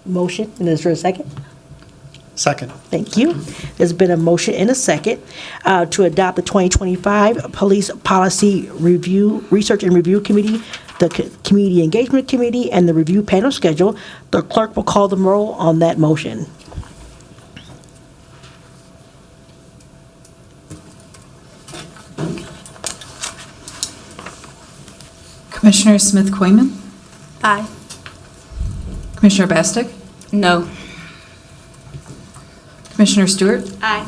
Motion, and is there a second? Second. Thank you. There's been a motion and a second to adopt the 2025 Police Policy Review, Research and Review Committee, the Community Engagement Committee, and the review panel schedule. The clerk will call the roll on that motion. Commissioner Smith-Coiman? Aye. Commissioner Bastick? No. Commissioner Stewart? Aye.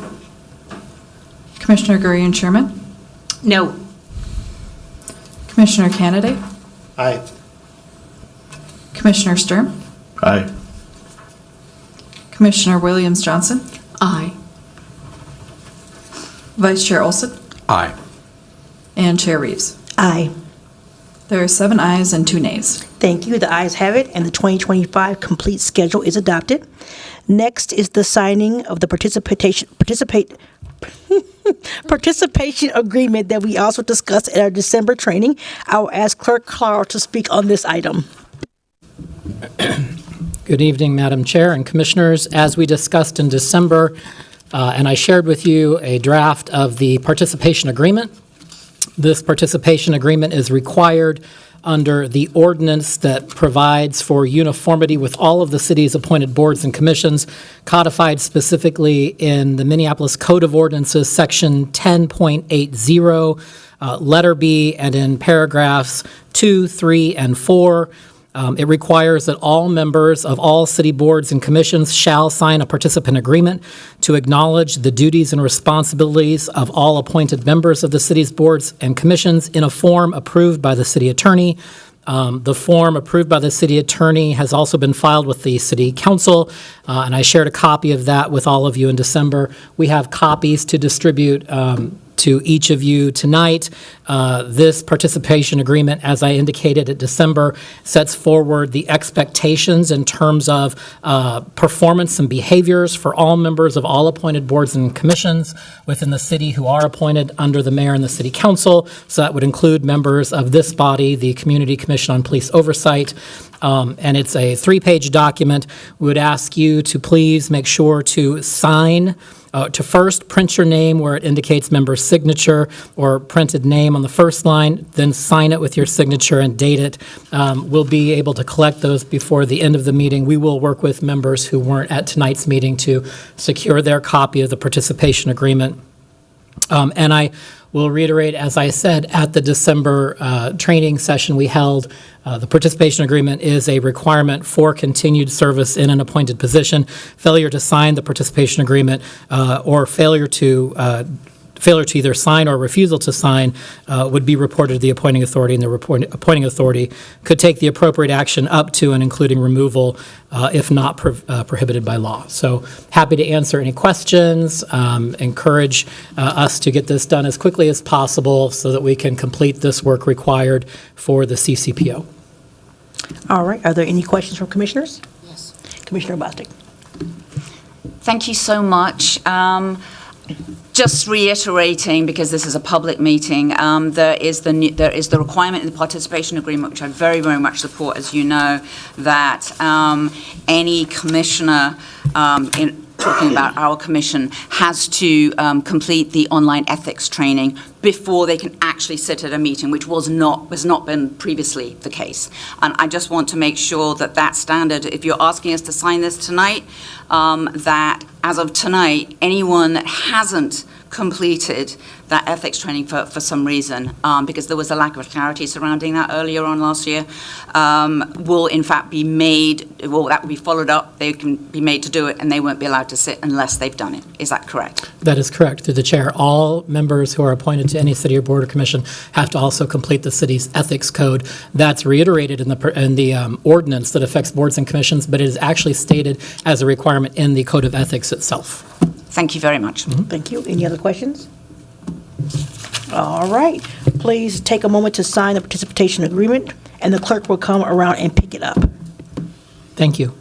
Commissioner Gurrian-Sherman? No. Commissioner Kennedy? Aye. Commissioner Sturm? Aye. Commissioner Williams-Johnson? Aye. Vice Chair Olson? Aye. And Chair Reeves? Aye. There are 7 ayes and 2 nays. Thank you. The ayes have it, and the 2025 complete schedule is adopted. Next is the signing of the participation agreement that we also discussed at our December training. I will ask Clerk Carl to speak on this item. Good evening, Madam Chair and Commissioners. As we discussed in December, and I shared with you a draft of the participation agreement. This participation agreement is required under the ordinance that provides for uniformity with all of the city's appointed boards and commissions, codified specifically in the Minneapolis Code of Ordinances, Section 10.80, letter B, and in paragraphs 2, 3, and 4. It requires that all members of all city boards and commissions shall sign a participant agreement to acknowledge the duties and responsibilities of all appointed members of the city's boards and commissions in a form approved by the city attorney The form approved by the city attorney has also been filed with the city council, and I shared a copy of that with all of you in December. We have copies to distribute to each of you tonight. This participation agreement, as I indicated at December, sets forward the expectations in terms of performance and behaviors for all members of all appointed boards and commissions within the city who are appointed under the mayor and the city council. So that would include members of this body, the Community Commission on Police Oversight. And it's a 3-page document. We would ask you to please make sure to sign, to first print your name where it indicates member's signature or printed name on the first line, then sign it with your signature and date it. We'll be able to collect those before the end of the meeting. We will work with members who weren't at tonight's meeting to secure their copy of the participation agreement. And I will reiterate, as I said, at the December training session we held, the participation agreement is a requirement for continued service in an appointed position. Failure to sign the participation agreement or failure to either sign or refusal to sign would be reported to the appointing authority, and the appointing authority could take the appropriate action up to and including removal if not prohibited by law. So happy to answer any questions, encourage us to get this done as quickly as possible so that we can complete this work required for the CCPO. All right. Are there any questions from commissioners? Yes. Commissioner Bostic. Thank you so much. Just reiterating, because this is a public meeting, there is the requirement in the participation agreement, which I very, very much support, as you know, that any commissioner, in talking about our commission, has to complete the online ethics training before they can actually sit at a meeting, which has not been previously the case. And I just want to make sure that that standard, if you're asking us to sign this tonight, that as of tonight, anyone that hasn't completed that ethics training for some reason, because there was a lack of clarity surrounding that earlier on last year, will in fact be made, well, that will be followed up, they can be made to do it, and they won't be allowed to sit unless they've done it. Is that correct? That is correct. Through the chair, all members who are appointed to any city or board or commission have to also complete the city's ethics code. That's reiterated in the ordinance that affects boards and commissions, but it is actually stated as a requirement in the code of ethics itself. Thank you very much. Thank you. Any other questions? All right. Please take a moment to sign the participation agreement, and the clerk will come around and pick it up. Thank you.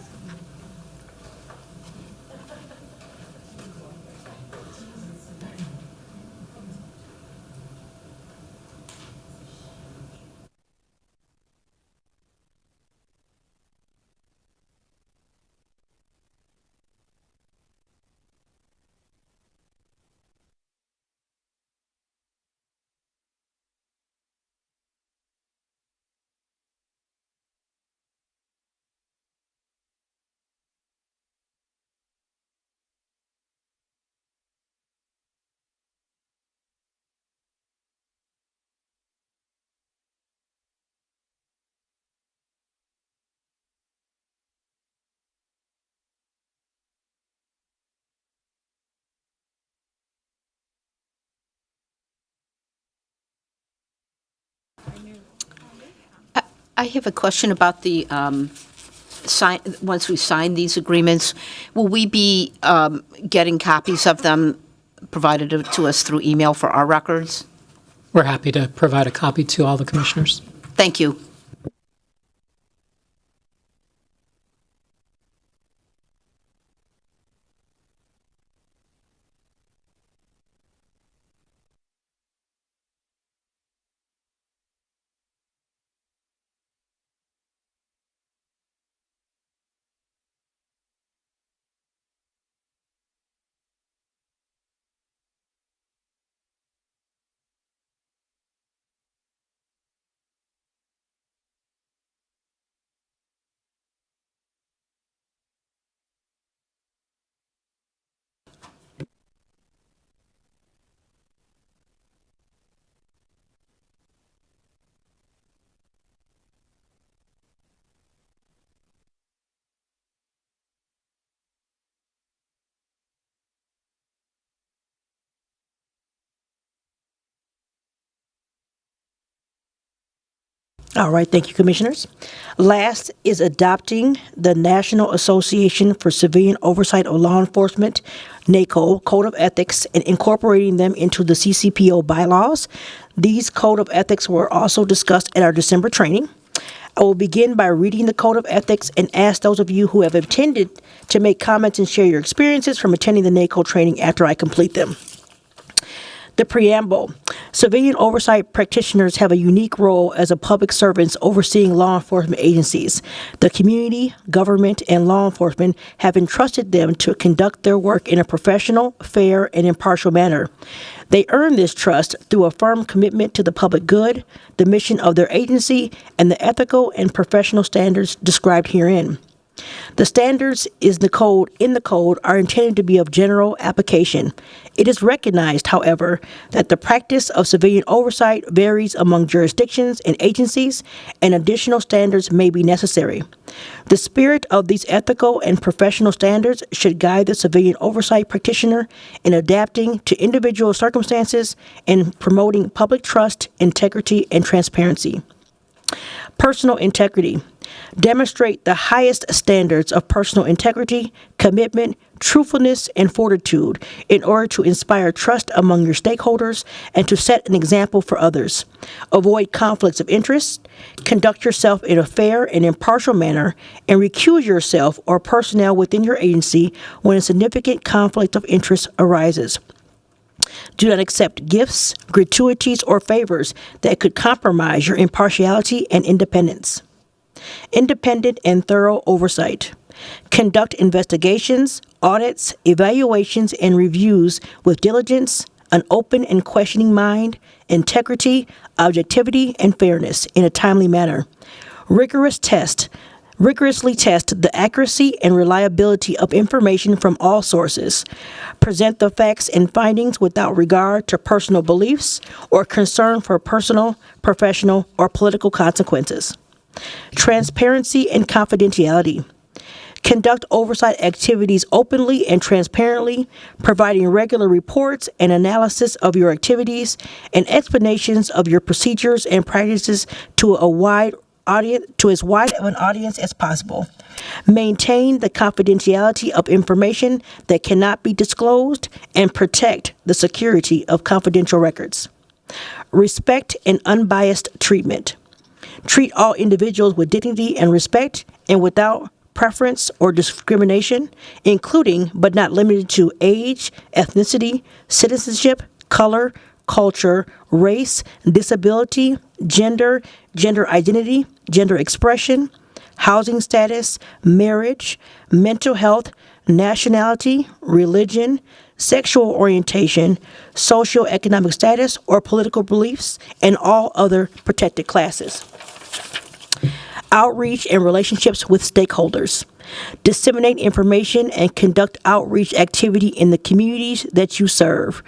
I have a question about the once we sign these agreements, will we be getting copies of them provided to us through email for our records? We're happy to provide a copy to all the commissioners. Thank you. All right, thank you, Commissioners. Last is adopting the National Association for Civilian Oversight of Law Enforcement, NACO, Code of Ethics and incorporating them into the CCPO bylaws. These Code of Ethics were also discussed at our December training. I will begin by reading the Code of Ethics and ask those of you who have attended to make comments and share your experiences from attending the NACO training after I complete them. The preamble. Civilian oversight practitioners have a unique role as a public servants overseeing law enforcement agencies. The community, government, and law enforcement have entrusted them to conduct their work in a professional, fair, and impartial manner. They earn this trust through a firm commitment to the public good, the mission of their agency, and the ethical and professional standards described herein. The standards in the code are intended to be of general application. It is recognized, however, that the practice of civilian oversight varies among jurisdictions and agencies, and additional standards may be necessary. The spirit of these ethical and professional standards should guide the civilian oversight practitioner in adapting to individual circumstances and promoting public trust, integrity, and transparency. Personal integrity. Demonstrate the highest standards of personal integrity, commitment, truthfulness, and fortitude in order to inspire trust among your stakeholders and to set an example for others. Avoid conflicts of interest, conduct yourself in a fair and impartial manner, and recuse yourself or personnel within your agency when a significant conflict of interest arises. Do not accept gifts, gratuities, or favors that could compromise your impartiality and independence. Independent and thorough oversight. Conduct investigations, audits, evaluations, and reviews with diligence, an open and questioning mind, integrity, objectivity, and fairness in a timely manner. Rigorously test the accuracy and reliability of information from all sources. Present the facts and findings without regard to personal beliefs or concern for personal, professional, or political consequences. Transparency and confidentiality. Conduct oversight activities openly and transparently, providing regular reports and analysis of your activities and explanations of your procedures and practices to as wide of an audience as possible. Maintain the confidentiality of information that cannot be disclosed and protect the security of confidential records. Respect and unbiased treatment. Treat all individuals with dignity and respect and without preference or discrimination, including but not limited to age, ethnicity, citizenship, color, culture, race, disability, gender, gender identity, gender expression, housing status, marriage, mental health, nationality, religion, sexual orientation, socioeconomic status, or political beliefs, and all other protected classes. Outreach and relationships with stakeholders. Disseminate information and conduct outreach activity in the communities that you serve.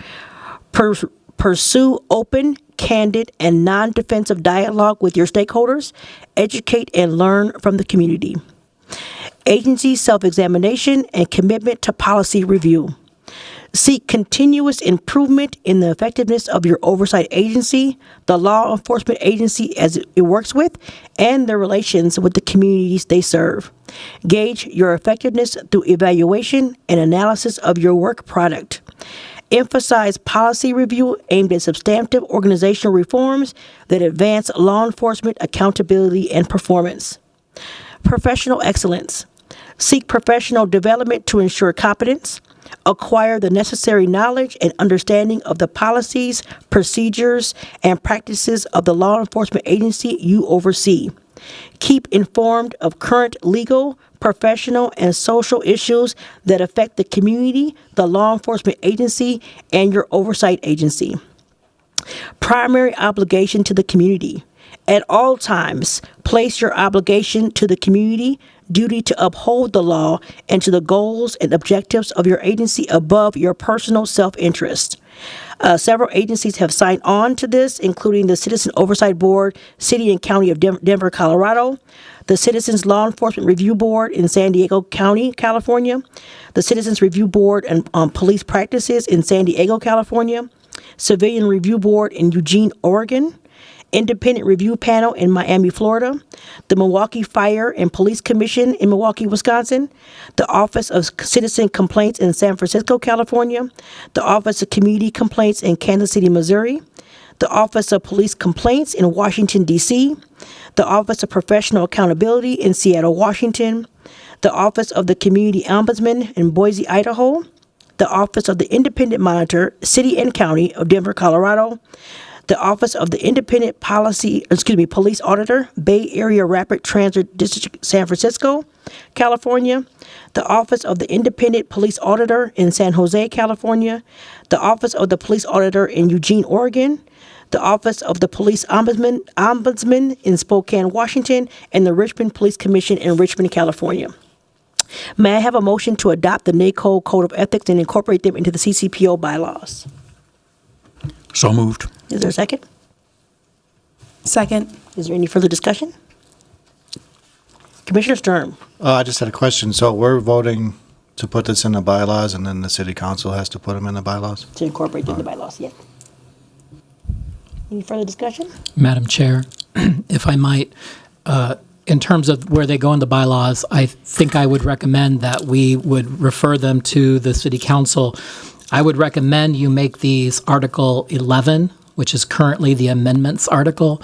Pursue open, candid, and non-defensive dialogue with your stakeholders. Educate and learn from the community. Agency self-examination and commitment to policy review. Seek continuous improvement in the effectiveness of your oversight agency, the law enforcement agency as it works with, and their relations with the communities they serve. Gauge your effectiveness through evaluation and analysis of your work product. Emphasize policy review aimed at substantive organizational reforms that advance law enforcement accountability and performance. Professional excellence. Seek professional development to ensure competence. Acquire the necessary knowledge and understanding of the policies, procedures, and practices of the law enforcement agency you oversee. Keep informed of current legal, professional, and social issues that affect the community, the law enforcement agency, and your oversight agency. Primary obligation to the community. At all times, place your obligation to the community, duty to uphold the law, and to the goals and objectives of your agency above your personal self-interest. Several agencies have signed on to this, including the Citizen Oversight Board, City and County of Denver, Colorado, the Citizens Law Enforcement Review Board in San Diego County, California, the Citizens Review Board on Police Practices in San Diego, California, Civilian Review Board in Eugene, Oregon, Independent Review Panel in Miami, Florida, the Milwaukee Fire and Police Commission in Milwaukee, Wisconsin, the Office of Citizen Complaints in San Francisco, California, the Office of Community Complaints in Kansas City, Missouri, the Office of Police Complaints in Washington, D.C., the Office of Professional Accountability in Seattle, Washington, the Office of the Community Ombudsman in Boise, Idaho, the Office of the Independent Monitor, City and County of Denver, Colorado, the Office of the Independent Police Auditor, Bay Area Rapid Transit District, San Francisco, California, the Office of the Independent Police Auditor in San Jose, California, the Office of the Police Auditor in Eugene, Oregon, the Office of the Police Ombudsman in Spokane, Washington, and the Richmond Police Commission in Richmond, California. May I have a motion to adopt the NACO Code of Ethics and incorporate them into the CCPO bylaws? So moved. Is there a second? Second. Is there any further discussion? Commissioner Sturm. I just had a question. So we're voting to put this in the bylaws, and then the city council has to put them in the bylaws? To incorporate them in the bylaws, yeah. Any further discussion? Madam Chair, if I might, in terms of where they go in the bylaws, I think I would recommend that we would refer them to the city council. I would recommend you make these Article 11, which is currently the amendments article.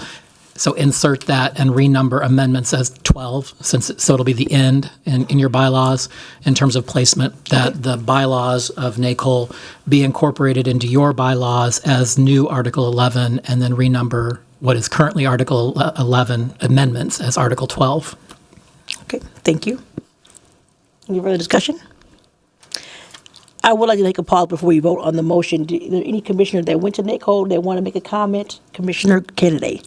So insert that and renumber amendments as 12, so it'll be the end in your bylaws in terms of placement, that the bylaws of NACOL be incorporated into your bylaws as new Article 11, and then renumber what is currently Article 11 amendments as Article 12. Okay, thank you. Any further discussion? I would like to take a pause before we vote on the motion. Is there any commissioner that went to NACOL that want to make a comment? Commissioner Kennedy.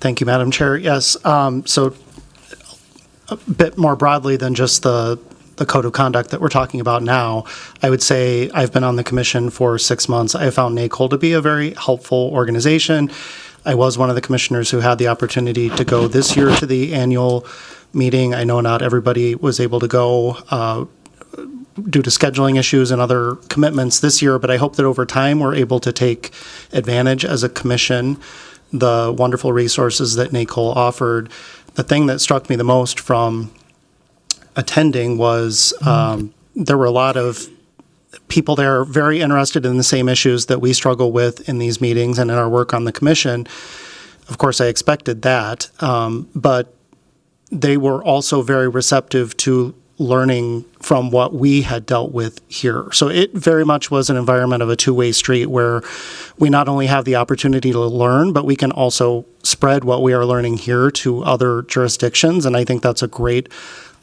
Thank you, Madam Chair. Yes, so a bit more broadly than just the code of conduct that we're talking about now, I would say I've been on the commission for 6 months. I found NACOL to be a very helpful organization. I was one of the commissioners who had the opportunity to go this year to the annual meeting. I know not everybody was able to go due to scheduling issues and other commitments this year, but I hope that over time we're able to take advantage as a commission the wonderful resources that NACOL offered. The thing that struck me the most from attending was there were a lot of people there very interested in the same issues that we struggle with in these meetings and in our work on the commission. Of course, I expected that, but they were also very receptive to learning from what we had dealt with here. So it very much was an environment of a two-way street where we not only have the opportunity to learn, but we can also spread what we are learning here to other jurisdictions. And I think that's a great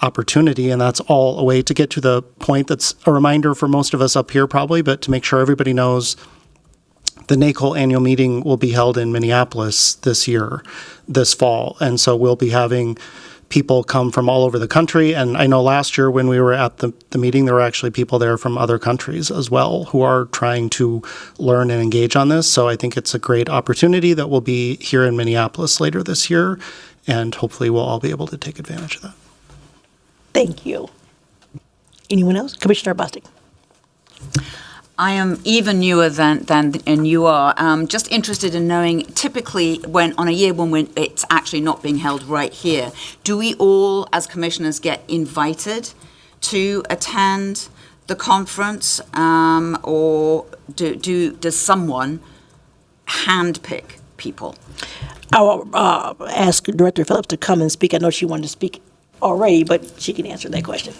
opportunity. And that's all a way to get to the point that's a reminder for most of us up here probably, but to make sure everybody knows the NACOL annual meeting will be held in Minneapolis this year, this fall. And so we'll be having people come from all over the country. And I know last year when we were at the meeting, there were actually people there from other countries as well who are trying to learn and engage on this. So I think it's a great opportunity that will be here in Minneapolis later this year. And hopefully we'll all be able to take advantage of that. Thank you. Anyone else? Commissioner Bostic. I am even newer than you are. Just interested in knowing, typically, when on a year when it's actually not being held right here, do we all, as commissioners, get invited to attend the conference, or does someone handpick people? I'll ask Director Phillips to come and speak. I know she wanted to speak already, but she can answer that question.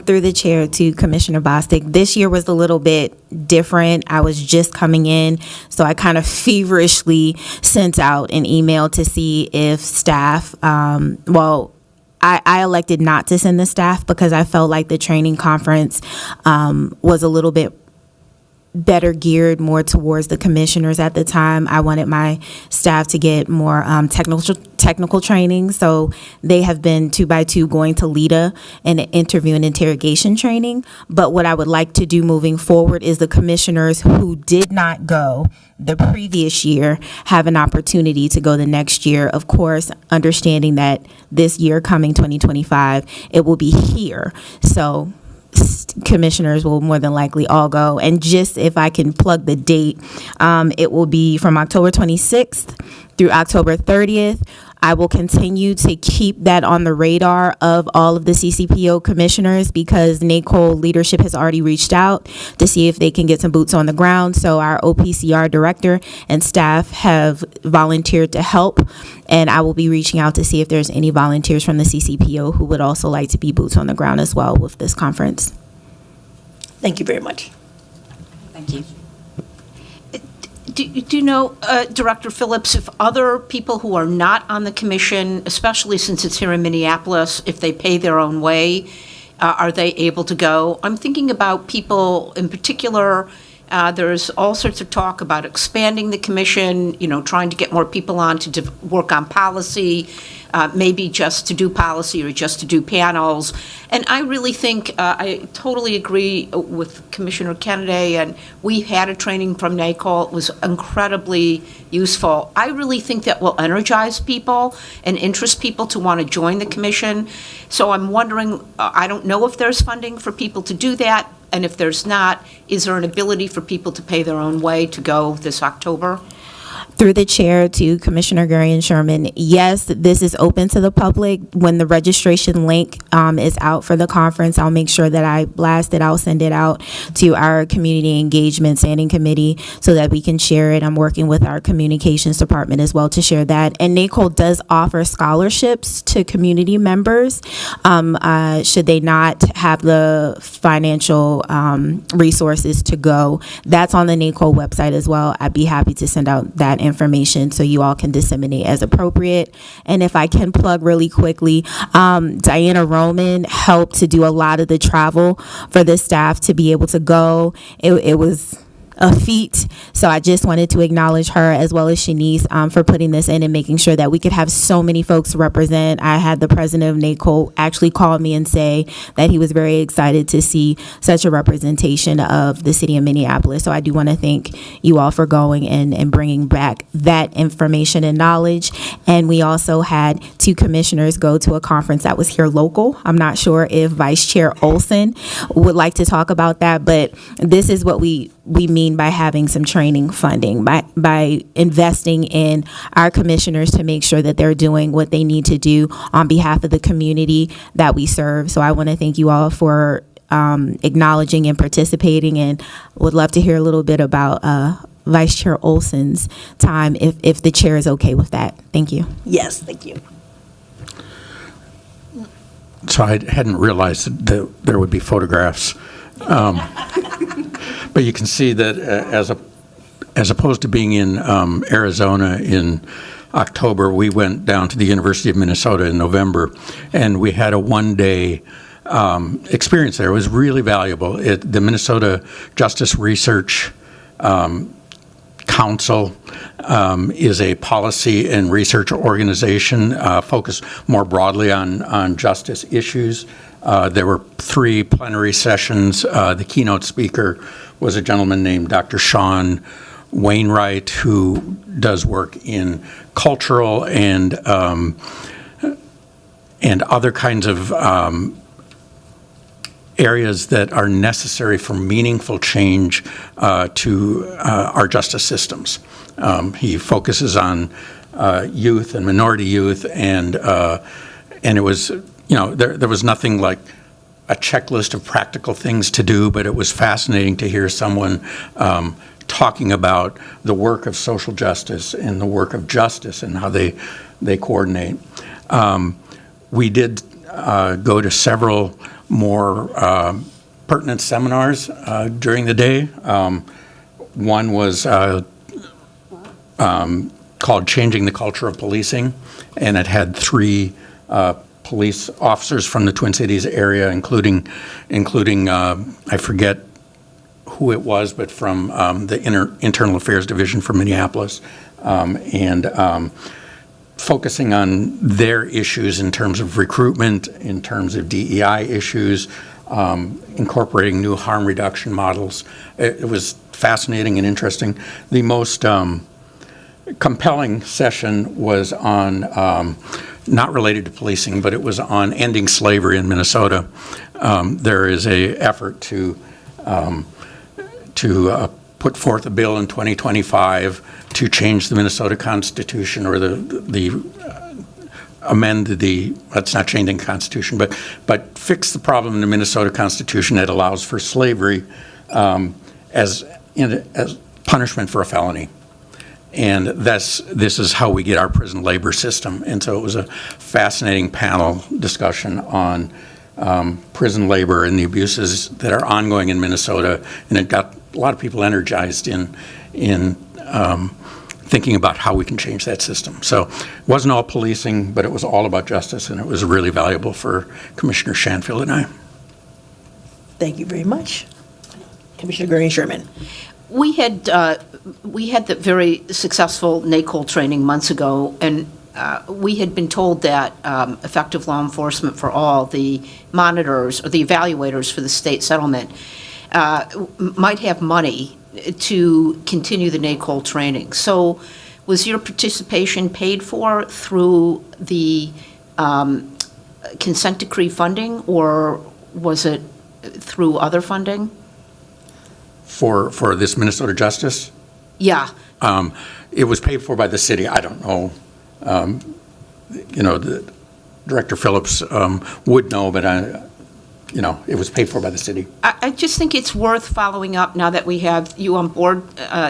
Through the chair to Commissioner Bostic, this year was a little bit different. I was just coming in, so I kind of feverishly sent out an email to see if staff, I elected not to send the staff because I felt like the training conference was a little bit better geared more towards the commissioners at the time. I wanted my staff to get more technical training, so they have been 2x2 going to LEDA and an interview and interrogation training. But what I would like to do moving forward is the commissioners who did not go the previous year have an opportunity to go the next year. Of course, understanding that this year coming 2025, it will be here. So commissioners will more than likely all go. And just if I can plug the date, it will be from October 26th through October 30th. I will continue to keep that on the radar of all of the CCPO commissioners because NACOL leadership has already reached out to see if they can get some boots on the ground. So our OPCR director and staff have volunteered to help, and I will be reaching out to see if there's any volunteers from the CCPO who would also like to be boots on the ground as well with this conference. Thank you very much. Thank you. Do you know, Director Phillips, if other people who are not on the commission, especially since it's here in Minneapolis, if they pay their own way, are they able to go? I'm thinking about people in particular. There's all sorts of talk about expanding the commission, trying to get more people on to work on policy, maybe just to do policy or just to do panels. And I really think, I totally agree with Commissioner Kennedy, and we had a training from NACOL. It was incredibly useful. I really think that will energize people and interest people to want to join the commission. So I'm wondering, I don't know if there's funding for people to do that, and if there's not, is there an ability for people to pay their own way to go this October? Through the chair to Commissioner Gurian Sherman, yes, this is open to the public. When the registration link is out for the conference, I'll make sure that I blast it. I'll send it out to our community engagement standing committee so that we can share it. I'm working with our communications department as well to share that. And NACOL does offer scholarships to community members should they not have the financial resources to go. That's on the NACOL website as well. I'd be happy to send out that information so you all can disseminate as appropriate. And if I can plug really quickly, Diana Roman helped to do a lot of the travel for the staff to be able to go. It was a feat. So I just wanted to acknowledge her as well as Shanice for putting this in and making sure that we could have so many folks represent. I had the president of NACOL actually call me and say that he was very excited to see such a representation of the city of Minneapolis. So I do want to thank you all for going and bringing back that information and knowledge. And we also had 2 commissioners go to a conference that was here local. I'm not sure if Vice Chair Olson would like to talk about that, but this is what we mean by having some training funding, by investing in our commissioners to make sure that they're doing what they need to do on behalf of the community that we serve. So I want to thank you all for acknowledging and participating, and would love to hear a little bit about Vice Chair Olson's time, if the chair is okay with that. Thank you. Yes, thank you. So I hadn't realized that there would be photographs. But you can see that as opposed to being in Arizona in October, we went down to the University of Minnesota in November, and we had a one-day experience there. It was really valuable. The Minnesota Justice Research Council is a policy and research organization focused more broadly on justice issues. There were 3 plenary sessions. The keynote speaker was a gentleman named Dr. Sean Wainwright, who does work in cultural and other kinds of areas that are necessary for meaningful change to our justice systems. He focuses on youth and minority youth, and it was, there was nothing like a checklist of practical things to do, but it was fascinating to hear someone talking about the work of social justice and the work of justice and how they coordinate. We did go to several more pertinent seminars during the day. One was called Changing the Culture of Policing, and it had 3 police officers from the Twin Cities area, including I forget who it was, but from the Internal Affairs Division for Minneapolis, and focusing on their issues in terms of recruitment, in terms of DEI issues, incorporating new harm reduction models. It was fascinating and interesting. The most compelling session was on not related to policing, but it was on ending slavery in Minnesota. There is a effort to put forth a bill in 2025 to change the Minnesota Constitution, or amend let's not change the Constitution, but fix the problem in the Minnesota Constitution that allows for slavery as punishment for a felony. And this is how we get our prison labor system. And so it was a fascinating panel discussion on prison labor and the abuses that are ongoing in Minnesota. And it got a lot of people energized in thinking about how we can change that system. So it wasn't all policing, but it was all about justice, and it was really valuable for Commissioner Shanfield and I. Thank you very much. Commissioner Gurney Sherman. We had the very successful NACOL training months ago, and we had been told that effective law enforcement for all, the monitors or the evaluators for the state settlement, might have money to continue the NACOL training. So was your participation paid for through the consent decree funding, or was it through other funding? For this Minnesota Justice? Yeah. It was paid for by the city. I don't know. Director Phillips would know, but it was paid for by the city. I just think it's worth following up now that we have you on board,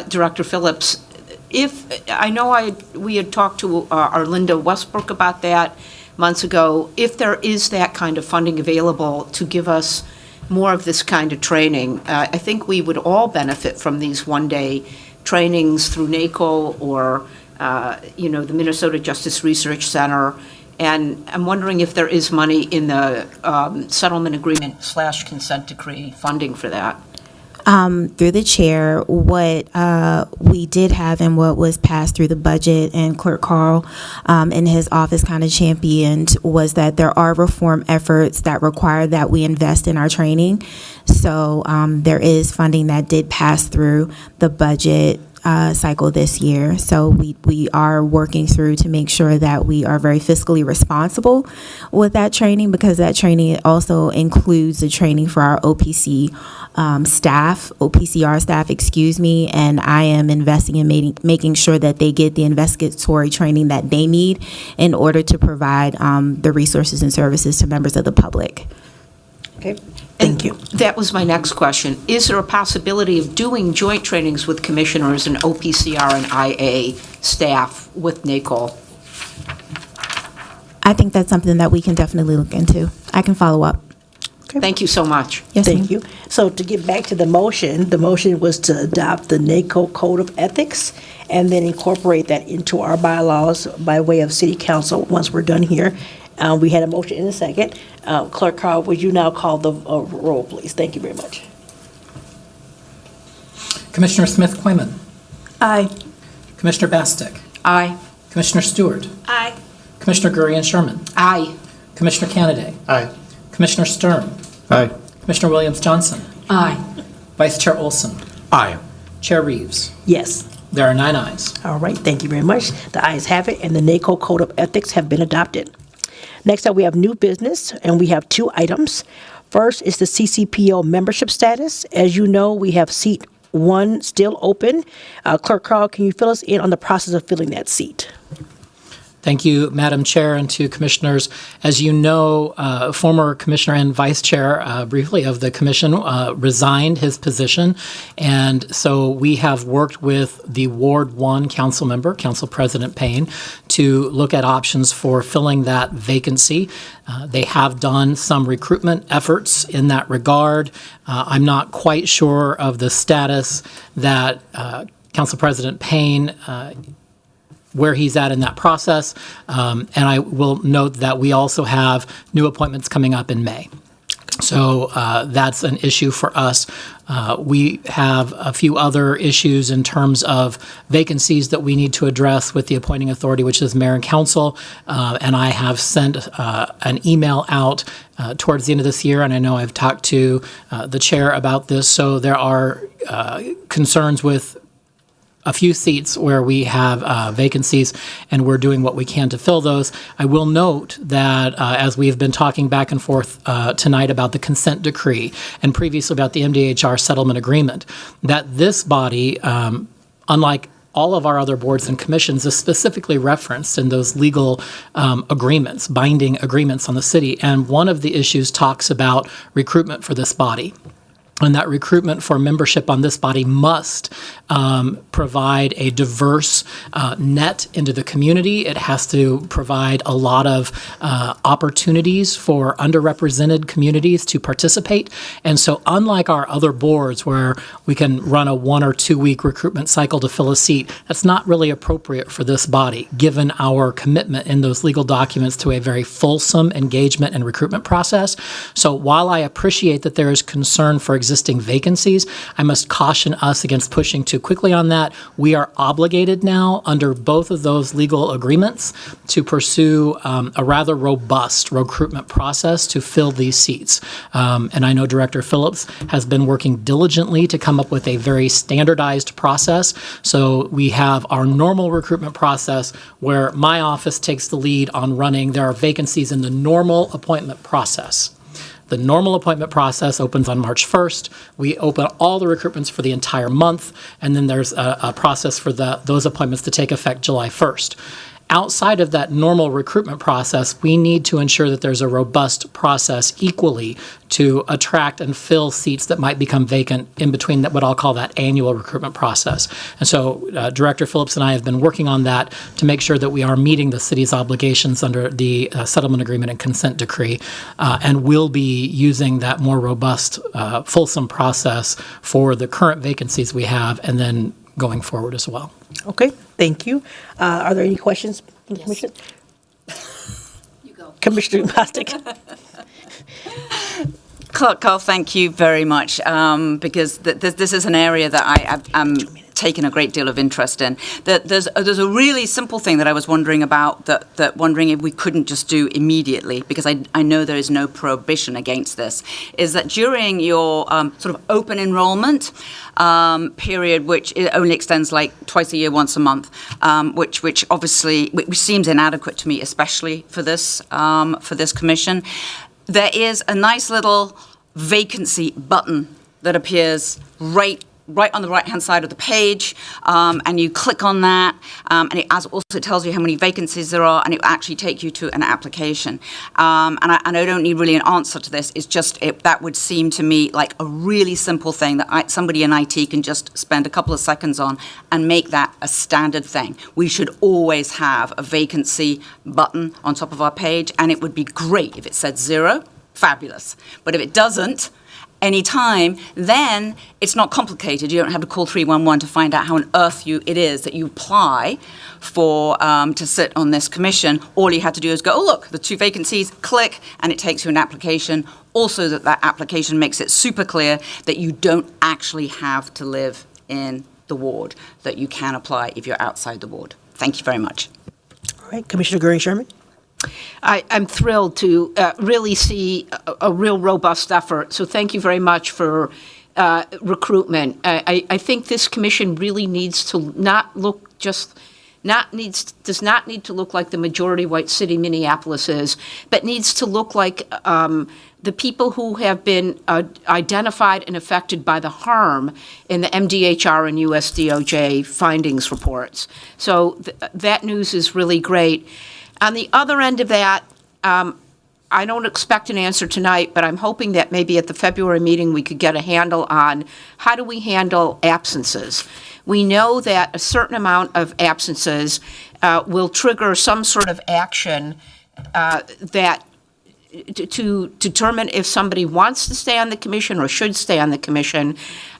Director Phillips. We had talked to our Linda Westbrook about that months ago. If there is that kind of funding available to give us more of this kind of training, I think we would all benefit from these one-day trainings through NACOL or, the Minnesota Justice Research Center. And I'm wondering if there is money in the settlement agreement / consent decree funding for that. Through the chair, what we did have and what was passed through the budget, and Clerk Carl in his office kind of championed, was that there are reform efforts that require that we invest in our training. So there is funding that did pass through the budget cycle this year. So we are working through to make sure that we are very fiscally responsible with that training, because that training also includes the training for our OPCR staff, and I am investing in making sure that they get the investigatory training that they need in order to provide the resources and services to members of the public. Okay. Thank you. That was my next question. Is there a possibility of doing joint trainings with commissioners and OPCR and IA staff with NACOL? I think that's something that we can definitely look into. I can follow up. Okay. Thank you so much. Yes, Thank you. So to get back to the motion was to adopt the NACOL Code of Ethics and then incorporate that into our bylaws by way of City Council once we're done here. We had a motion in a second. Clerk Carl, would you now call the roll, please? Thank you very much. Commissioner Smith-Quayman. Aye. Commissioner Bastick. Aye. Commissioner Stewart. Aye. Commissioner Gurian Sherman. Aye. Commissioner Canaday. Aye. Commissioner Sturm. Aye. Commissioner Williams-Johnson. Aye. Vice Chair Olson. Aye. Chair Reeves. Yes. There are 9 ayes. All right. Thank you very much. The ayes have it, and the NACOL Code of Ethics have been adopted. Next up, we have new business, and we have 2 items. First is the CCPO membership status. As you know, we have seat 1 still open. Clerk Carl, can you fill us in on the process of filling that seat? Thank you, Madam Chair, and to commissioners. As you know, former commissioner and vice chair, briefly, of the commission resigned his position. And so we have worked with the Ward 1 council member, Council President Payne, to look at options for filling that vacancy. They have done some recruitment efforts in that regard. I'm not quite sure of the status that Council President Payne where he's at in that process. And I will note that we also have new appointments coming up in May. So that's an issue for us. We have a few other issues in terms of vacancies that we need to address with the appointing authority, which is mayor and council. And I have sent an email out towards the end of this year, and I know I've talked to the chair about this. So there are concerns with a few seats where we have vacancies, and we're doing what we can to fill those. I will note that as we have been talking back and forth tonight about the consent decree and previously about the MDHR settlement agreement, that this body, unlike all of our other boards and commissions, is specifically referenced in those legal agreements, binding agreements on the city. And one of the issues talks about recruitment for this body. And that recruitment for membership on this body must provide a diverse net into the community. It has to provide a lot of opportunities for underrepresented communities to participate. And so unlike our other boards where we can run a 1 or 2 week recruitment cycle to fill a seat, that's not really appropriate for this body, given our commitment in those legal documents to a very fulsome engagement and recruitment process. So while I appreciate that there is concern for existing vacancies, I must caution us against pushing too quickly on that. We are obligated now under both of those legal agreements to pursue a rather robust recruitment process to fill these seats. And I know Director Phillips has been working diligently to come up with a very standardized process. So we have our normal recruitment process where my office takes the lead on running. There are vacancies in the normal appointment process. The normal appointment process opens on March 1st. We open all the recruitments for the entire month, and then there's a process for those appointments to take effect July 1st. Outside of that normal recruitment process, we need to ensure that there's a robust process equally to attract and fill seats that might become vacant in between what I'll call that annual recruitment process. And so Director Phillips and I have been working on that to make sure that we are meeting the city's obligations under the settlement agreement and consent decree, and will be using that more robust, fulsome process for the current vacancies we have and then going forward as well. Okay, thank you. Are there any questions from the commission? You go. Commissioner Bostic. Carl, thank you very much, because this is an area that I'm taken a great deal of interest in. There's a really simple thing that I was wondering about, that wondering if we couldn't just do immediately, because I know there is no prohibition against this, is that during your sort of open enrollment period, which it only extends like twice a year, once a month, which obviously which seems inadequate to me, especially for this commission, there is a nice little vacancy button that appears right on the right-hand side of the page, and you click on that, and it also tells you how many vacancies there are, and it will actually take you to an application. And I don't need really an answer to this. It's just that would seem to me like a really simple thing that somebody in IT can just spend a couple of seconds on and make that a standard thing. We should always have a vacancy button on top of our page, and it would be great if it said 0. Fabulous. But if it doesn't, anytime, then it's not complicated. You don't have to call 311 to find out how on earth it is that you apply for to sit on this commission. All you have to do is go, oh, look, the 2 vacancies, click, and it takes you an application. Also, that application makes it super clear that you don't actually have to live in the ward, that you can apply if you're outside the ward. Thank you very much. All right, Commissioner Goering-Sherman. I'm thrilled to really see a real robust effort. So thank you very much for recruitment. I think this commission really needs to does not need to look like the majority white city Minneapolis is, but needs to look like the people who have been identified and affected by the harm in the MDHR and USDOJ findings reports. So that news is really great. On the other end of that, I don't expect an answer tonight, but I'm hoping that maybe at the February meeting we could get a handle on how do we handle absences. We know that a certain amount of absences will trigger some sort of action that to determine if somebody wants to stay on the commission or should stay on the commission.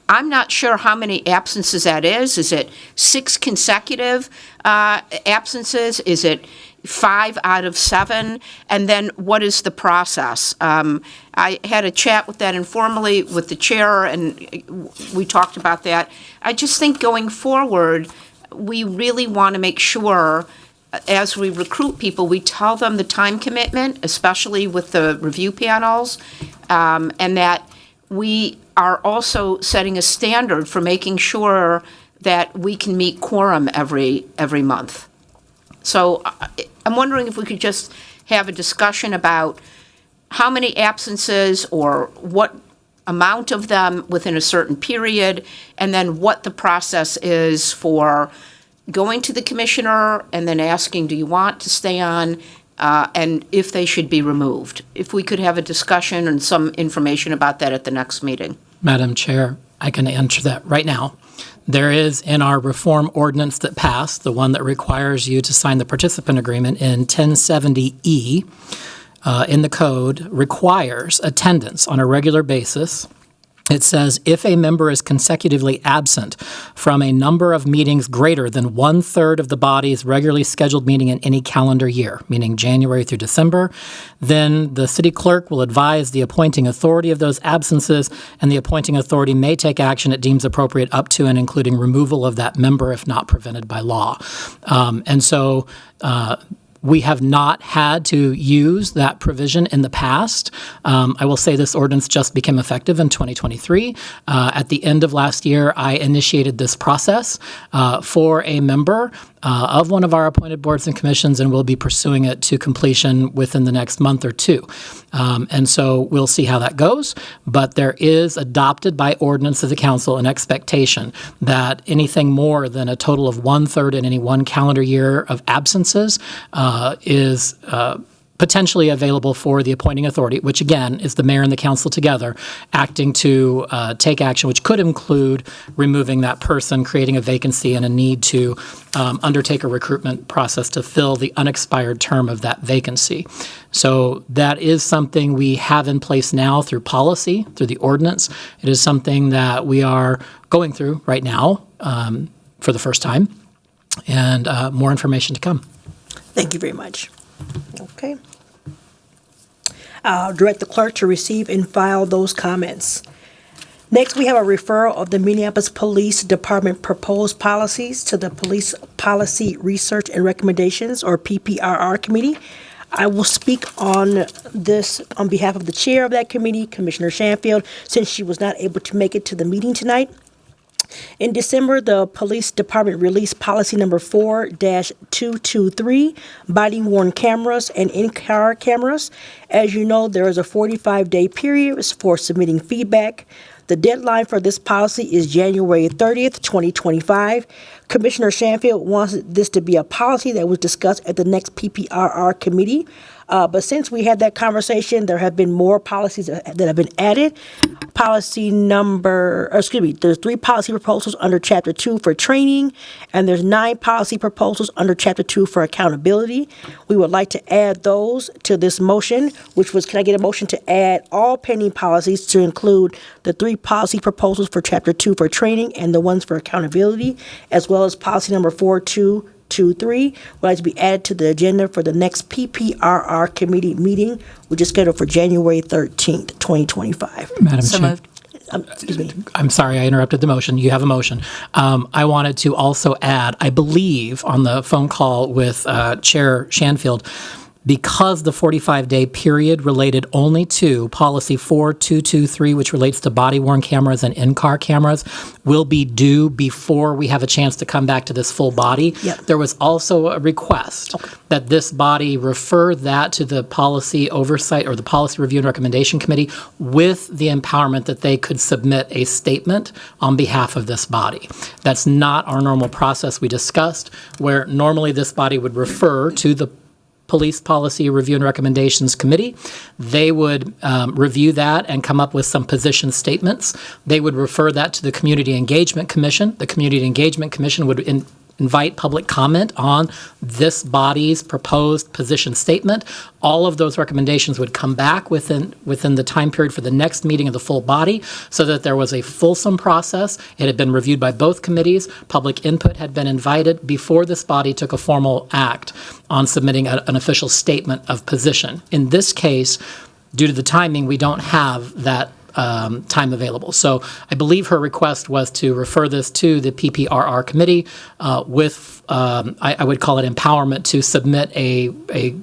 I'm not sure how many absences that is. Is it 6 consecutive absences? Is it 5 out of 7? And then what is the process? I had a chat with that informally with the chair, and we talked about that. I just think going forward, we really want to make sure as we recruit people, we tell them the time commitment, especially with the review panels, and that we are also setting a standard for making sure that we can meet quorum every month. So I'm wondering if we could just have a discussion about how many absences or what amount of them within a certain period, and then what the process is for going to the commissioner and then asking, do you want to stay on, and if they should be removed. If we could have a discussion and some information about that at the next meeting. Madam Chair, I can answer that right now. There is in our reform ordinance that passed, the one that requires you to sign the participant agreement in 1070E, in the code, requires attendance on a regular basis. It says, if a member is consecutively absent from a number of meetings greater than 1/3 of the body's regularly scheduled meeting in any calendar year, meaning January through December, then the city clerk will advise the appointing authority of those absences, and the appointing authority may take action it deems appropriate up to and including removal of that member if not prevented by law. We have not had to use that provision in the past. I will say this ordinance just became effective in 2023. At the end of last year, I initiated this process for a member of one of our appointed boards and commissions, and we'll be pursuing it to completion within the next month or two. And so we'll see how that goes. But there is adopted by ordinance of the council an expectation that anything more than a total of 1/3 in any one calendar year of absences is potentially available for the appointing authority, which again is the mayor and the council together acting to take action, which could include removing that person, creating a vacancy, and a need to undertake a recruitment process to fill the unexpired term of that vacancy. So that is something we have in place now through policy, through the ordinance. It is something that we are going through right now for the first time, and more information to come. Thank you very much. Okay. I'll direct the clerk to receive and file those comments. Next, we have a referral of the Minneapolis Police Department proposed policies to the Police Policy Research and Recommendations, or PPRR Committee. I will speak on this on behalf of the chair of that committee, Commissioner Shanfield, since she was not able to make it to the meeting tonight. In December, the Police Department released policy number 4-223, body-worn cameras and in-car cameras. As you know, there is a 45-day period for submitting feedback. The deadline for this policy is January 30th, 2025. Commissioner Shanfield wants this to be a policy that was discussed at the next PPRR committee. But since we had that conversation, there have been more policies that have been added. There's 3 policy proposals under Chapter 2 for training, and there's 9 policy proposals under Chapter 2 for accountability. We would like to add those to this motion, which was, can I get a motion to add all pending policies to include the 3 policy proposals for Chapter 2 for training and the ones for accountability, as well as policy number 4-223 would like to be added to the agenda for the next PPRR committee meeting, which is scheduled for January 13th, 2025. Madam So Chair. moved. Excuse me. I'm sorry, I interrupted the motion. You have a motion. I wanted to also add, I believe, on the phone call with Chair Shanfield, because the 45-day period related only to policy 4-223, which relates to body-worn cameras and in-car cameras, will be due before we have a chance to come back to this full body. Yep. There was also a request that this body refer that to the Policy Oversight or the Policy Review and Recommendation Committee with the empowerment that they could submit a statement on behalf of this body. That's not our normal process we discussed, where normally this body would refer to the Police Policy Review and Recommendations Committee. They would review that and come up with some position statements. They would refer that to the Community Engagement Commission. The Community Engagement Commission would invite public comment on this body's proposed position statement. All of those recommendations would come back within the time period for the next meeting of the full body, so that there was a fulsome process. It had been reviewed by both committees. Public input had been invited before this body took a formal act on submitting an official statement of position. In this case, due to the timing, we don't have that time available. So I believe her request was to refer this to the PPRR committee with, I would call it empowerment to submit a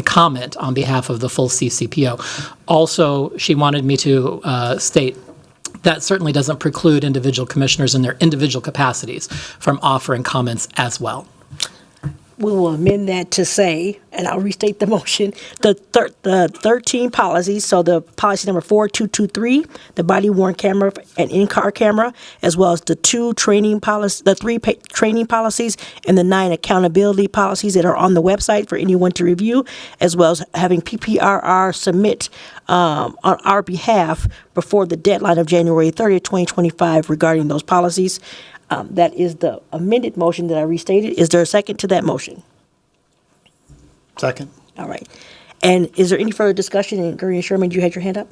comment on behalf of the full CCPO. Also, she wanted me to state that certainly doesn't preclude individual commissioners in their individual capacities from offering comments as well. We will amend that to say, and I'll restate the motion, the 13 policies, so the policy number 4223, the body worn camera and in-car camera, as well as the 3 training policies and the 9 accountability policies that are on the website for anyone to review, as well as having PPRR submit on our behalf before the deadline of January 30th, 2025 regarding those policies. That is the amended motion that I restated. Is there a second to that motion? Second. All right. And is there any further discussion? And Gurian Sherman, you had your hand up?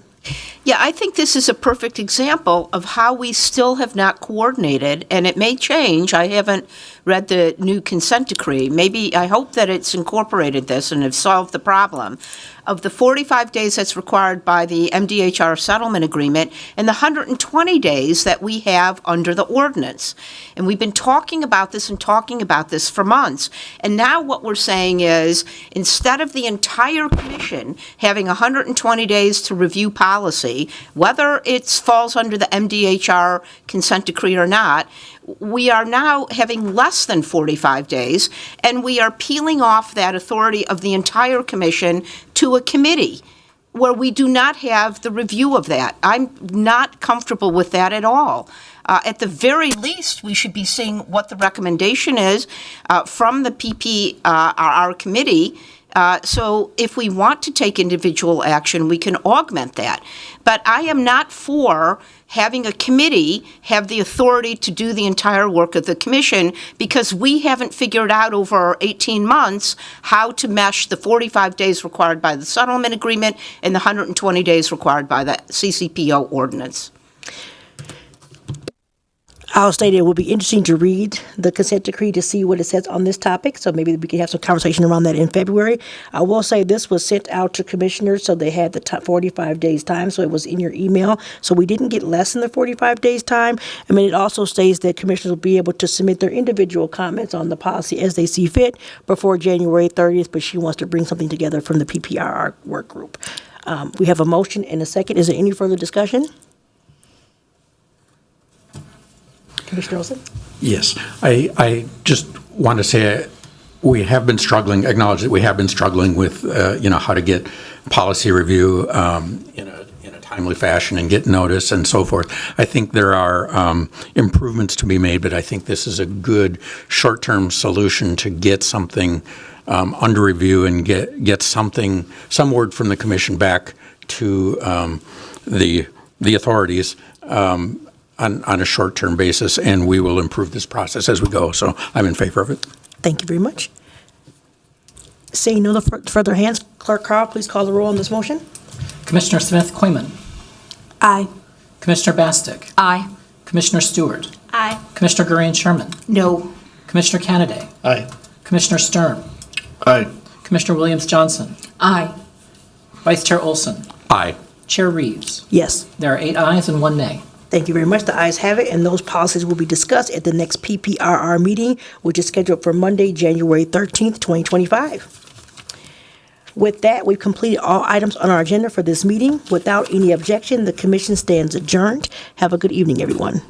Yeah, I think this is a perfect example of how we still have not coordinated, and it may change. I haven't read the new consent decree. Maybe, I hope that it's incorporated this and have solved the problem of the 45 days that's required by the MDHR settlement agreement and the 120 days that we have under the ordinance. And we've been talking about this for months. And now what we're saying is, instead of the entire commission having 120 days to review policy, whether it falls under the MDHR consent decree or not, we are now having less than 45 days, and we are peeling off that authority of the entire commission to a committee where we do not have the review of that. I'm not comfortable with that at all. At the very least, we should be seeing what the recommendation is from the PPRR committee. So if we want to take individual action, we can augment that. But I am not for having a committee have the authority to do the entire work of the commission, because we haven't figured out over 18 months how to mesh the 45 days required by the settlement agreement and the 120 days required by the CCPO ordinance. I'll state it will be interesting to read the consent decree to see what it says on this topic, so maybe we can have some conversation around that in February. I will say this was sent out to commissioners, so they had the 45 days time, so it was in your email. So we didn't get less than the 45 days time. I mean, it also states that commissioners will be able to submit their individual comments on the policy as they see fit before January 30th, but she wants to bring something together from the PPRR work group. We have a motion and a second. Is there any further discussion? Commissioner Olson? Yes, I just want to say we have been struggling, acknowledge that we have been struggling with, how to get policy review in a timely fashion and get notice and so forth. I think there are improvements to be made, but I think this is a good short-term solution to get something under review and get some word from the commission back to the authorities on a short-term basis, and we will improve this process as we go. So I'm in favor of it. Thank you very much. Seeing no further hands, Clerk Carl, please call the roll on this motion. Commissioner Smith-Quayman. Aye. Commissioner Bastick. Aye. Commissioner Stewart. Aye. Commissioner Gurian Sherman. No. Commissioner Kennedy. Aye. Commissioner Stern. Aye. Commissioner Williams-Johnson. Aye. Vice Chair Olson. Aye. Chair Reeves. Yes. There are 8 ayes and 1 nay. Thank you very much. The ayes have it, and those policies will be discussed at the next PPRR meeting, which is scheduled for Monday, January 13th, 2025. With that, we've completed all items on our agenda for this meeting. Without any objection, the commission stands adjourned. Have a good evening, everyone.